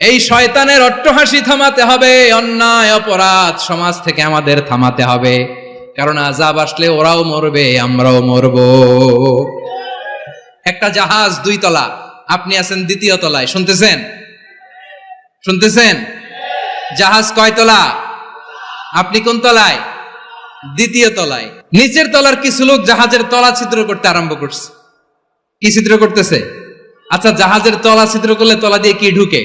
এই শয়তানের অট্টহাসি থামাতে হবে, অন্যায় অপরাধ সমাজ থেকে আমাদের থামাতে হবে, কারণ আযাব আসলে ওরাও মরবে, আমরাও মরব। একটা জাহাজ 2 তলা, আপনি আছেন 2য় তলায়, শুনতেছেন? জাহাজ কয় তলা? আপনি কোন তলায়? 2য় তলায়। নিচের তলার কিছু লোক জাহাজের তলা ছিদ্র করতে আরম্ভ করছে। কি ছিদ্র করতেছে? আচ্ছা, জাহাজের তলা ছিদ্র করলে তলা দিয়ে কি ঢুকে?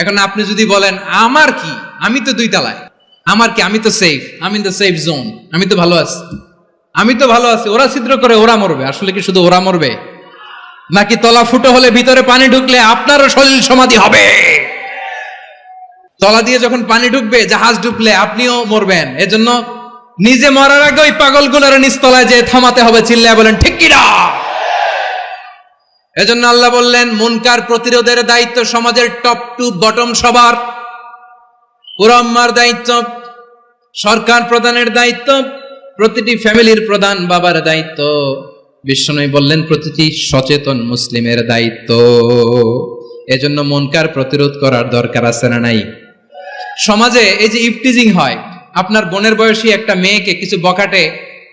এখন আপনি যদি বলেন আমার কি, আমি তো 2 তলায়, আমার কি, আমি তো সেফ, আমি ইন দ্য সেফ জোন, আমি তো ভালো আছি, ওরা ছিদ্র করে ওরা মরবে। আসলে কি শুধু ওরা মরবে, নাকি তলা ফুটো হলে ভিতরে পানি ঢুকলে আপনারও শরীর সমাধি হবে? তলা দিয়ে যখন পানি ঢুকবে, জাহাজ ঢুকলে আপনিও মরবেন। এজন্য নিজে মরার আগে ওই পাগলগুলোর নিচতলায় যে থামাতে হবে। চিল্লায় বলেন ঠিক কিনা? এজন্য আল্লাহ বললেন মুনকার প্রতিরোধের দায়িত্ব সমাজের টপ টু বটম সবার। পুরো আম্মার দায়িত্ব, সরকার প্রধানের দায়িত্ব, প্রতিটি ফ্যামিলির প্রধান বাবার দায়িত্ব, বিশ্বনবী বললেন প্রতিটি সচেতন মুসলিমের দায়িত্ব। এজন্য মুনকার প্রতিরোধ করার দরকার আছে না নাই? সমাজে এই যে ইফটিজিং হয়, আপনার বোনের বয়সী একটা মেয়েকে কিছু বকাটে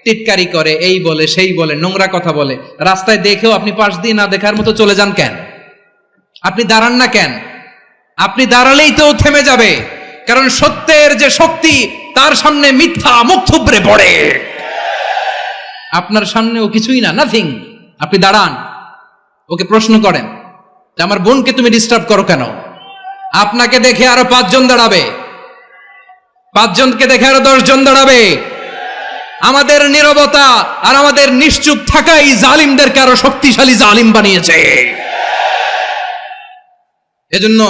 টিটকারি করে, এই বলে সেই বলে, নোংরা কথা বলে, রাস্তায় দেখেও আপনি পাশ দিয়ে না দেখার মতো চলে যান কেন? আপনি দাঁড়ান না কেন? আপনি দাঁড়ালেই তো থেমে যাবে, কারণ সত্যের যে শক্তি তার সামনে মিথ্যা মুখ থুবড়ে পড়ে। আপনার সামনে ও কিছুই না, নাথিং। আপনি দাঁড়ান, ওকে প্রশ্ন করেন যে আমার বোনকে তুমি ডিস্টার্ব করো কেন? আপনাকে দেখে আরো 5 জন দাঁড়াবে, 5 জনকে দেখে আরো 10 জন দাঁড়াবে। আমাদের নীরবতা আর আমাদের নিশ্চুপ থাকাই জালিমদেরকে আরো শক্তিশালী জালিম বানিয়েছে। এজন্য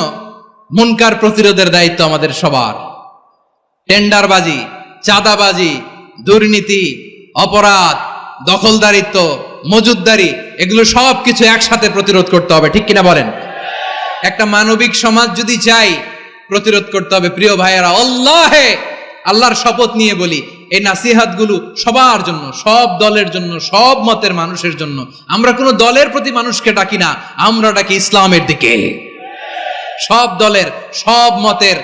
মুনকার প্রতিরোধের দায়িত্ব আমাদের সবার। টেন্ডারবাজি, চাঁদাবাজি, দুর্নীতি, অপরাধ, দখলদারিত্ব, মজুদদারি, এগুলো সব কিছু একসাথে প্রতিরোধ করতে হবে। ঠিক কিনা বলেন? একটা মানবিক সমাজ যদি চাই, প্রতিরোধ করতে হবে। প্রিয় ভাইয়েরা, আল্লাহর শপথ নিয়ে বলি, এই নাসিহাত গুলো সবার জন্য, সব দলের জন্য, সব মতের মানুষের জন্য। আমরা কোনো দলের প্রতি মানুষকে ডাকি না, আমরা ডাকি ইসলামের দিকে। সব দলের, সব মতের,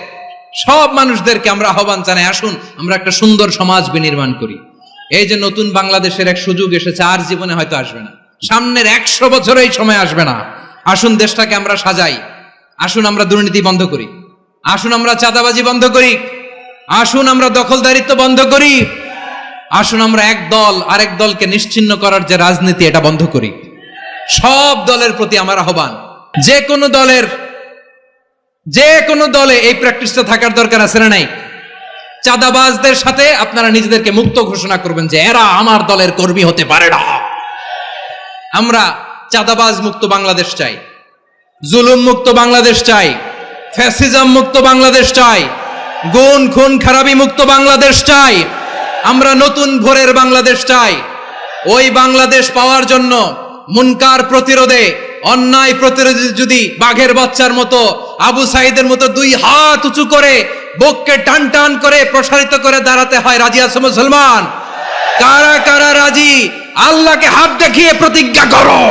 সব মানুষদেরকে আমরা আহ্বান জানাই, আসুন আমরা একটা সুন্দর সমাজ বিনির্মাণ করি। এই যে নতুন বাংলাদেশের এক সুযোগ এসেছে, আর জীবনে হয়তো আসবে না, সামনের 100 বছর এই সময় আসবে না। আসুন দেশটাকে আমরা সাজাই, আসুন আমরা দুর্নীতি বন্ধ করি, আসুন আমরা চাঁদাবাজি বন্ধ করি, আসুন আমরা দখলদারিত্ব বন্ধ করি, আসুন আমরা এক দল আরেক দলকে নিশ্চিহ্ন করার যে রাজনীতি, এটা বন্ধ করি। সব দলের প্রতি আমার আহ্বান, যে কোনো দলে এই প্র্যাকটিসটা থাকার দরকার আছে না নাই? চাঁদাবাজদের সাথে আপনারা নিজেদেরকে মুক্ত ঘোষণা করবেন যে এরা আমার দলের কর্মী হতে পারে না। আমরা চাঁদাবাজ মুক্ত বাংলাদেশ চাই, জুলুম মুক্ত বাংলাদেশ চাই, ফ্যাসিজম মুক্ত বাংলাদেশ চাই, গুণ খুন খারাপি মুক্ত বাংলাদেশ চাই। আমরা নতুন ভোরের বাংলাদেশ চাই। ওই বাংলাদেশ পাওয়ার জন্য মুনকার প্রতিরোধে, অন্যায় প্রতিরোধে যদি বাঘের বাচ্চার মতো, আবু সাইদের মতো 2 হাত উঁচু করে, বুককে টান টান করে প্রসারিত করে দাঁড়াতে হয়, রাজি আছো মুসলমান? কারা কারা রাজি? আল্লাহকে হাত দেখিয়ে প্রতিজ্ঞা করো।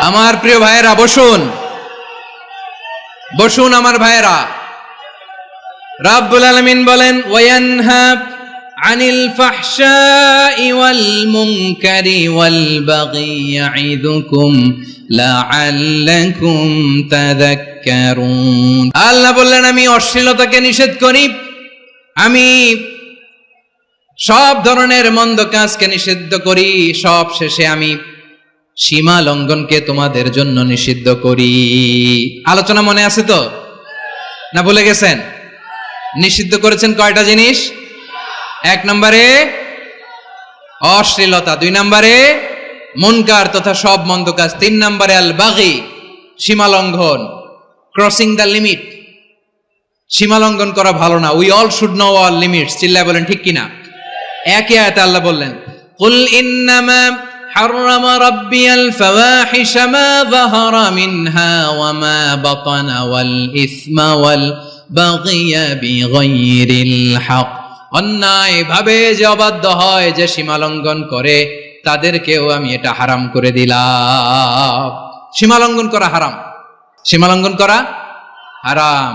আমার প্রিয় ভাইয়েরা, বসুন বসুন আমার ভাইয়েরা। রাব্বুল আলামিন বলেন, ওয়ায়ানহা আনিল ফাহশাই ওয়াল মুনকারি ওয়াল বাগি ইয়াইদুকুম লাআল্লাকুম তাযাক্কারুন। আল্লাহ বললেন, আমি অশ্লীলতাকে নিষেধ করি, আমি সব ধরনের মন্দ কাজকে নিষিদ্ধ করি, সব শেষে আমি সীমা লঙ্ঘনকে তোমাদের জন্য নিষিদ্ধ করি। আলোচনা মনে আছে তো, না ভুলে গেছেন? নিষিদ্ধ করেছেন কয়টা জিনিস? 1 নম্বরে অশ্লীলতা, 2 নম্বরে মুনকার তথা সব মন্দ কাজ, 3 নম্বরে আল বাগি, সীমা লঙ্ঘন, ক্রসিং দ্য লিমিট। সীমা লঙ্ঘন করা ভালো না। We all should know our limits. চিল্লায় বলেন ঠিক কিনা? একই আয়াতে আল্লাহ বললেন, কুল ইন্নামা حرم ربي الفواحش ما ظهر منها وما بطن والإثم والبغي بغير الحق অন্যায় ভাবে যে অবাধ্য হয়, যে সীমা লঙ্ঘন করে, তাদেরকেও আমি এটা হারাম করে দিলাম। সীমা লঙ্ঘন করা হারাম, সীমা লঙ্ঘন করা হারাম।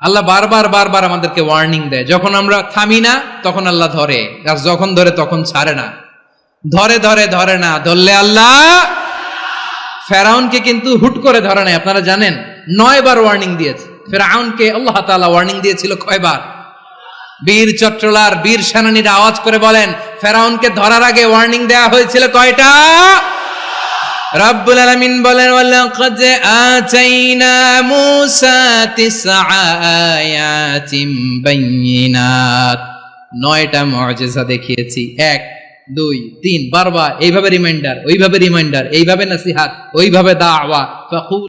আল্লাহ বারবার আমাদেরকে ওয়ার্নিং দেয়। যখন আমরা থামি না তখন আল্লাহ ধরে, আর যখন ধরে তখন ছাড়ে না। ধরে না, ধরলে আল্লাহ। ফেরাউনকে কিন্তু হুট করে ধরে নাই, আপনারা জানেন 9 বার ওয়ার্নিং দিয়েছে। ফেরাউনকে আল্লাহ তাআলা ওয়ার্নিং দিয়েছিল কয়বার? বীর চট্টলার বীর সেনানীরা আওয়াজ করে বলেন, ফেরাউনকে ধরার আগে ওয়ার্নিং দেয়া হয়েছিল কয়টা? রব্বুল আলামিন বলেন, ওয়ালাকাদ আতাইনা মূসা 9 আয়াতিন বাইয়িনাত, 9টা মুআজিজা দেখিয়েছি। 1 2 3 বারবার এইভাবে রিমাইন্ডার, ওইভাবে রিমাইন্ডার, এইভাবে নসিহত, ওইভাবে দাওয়া।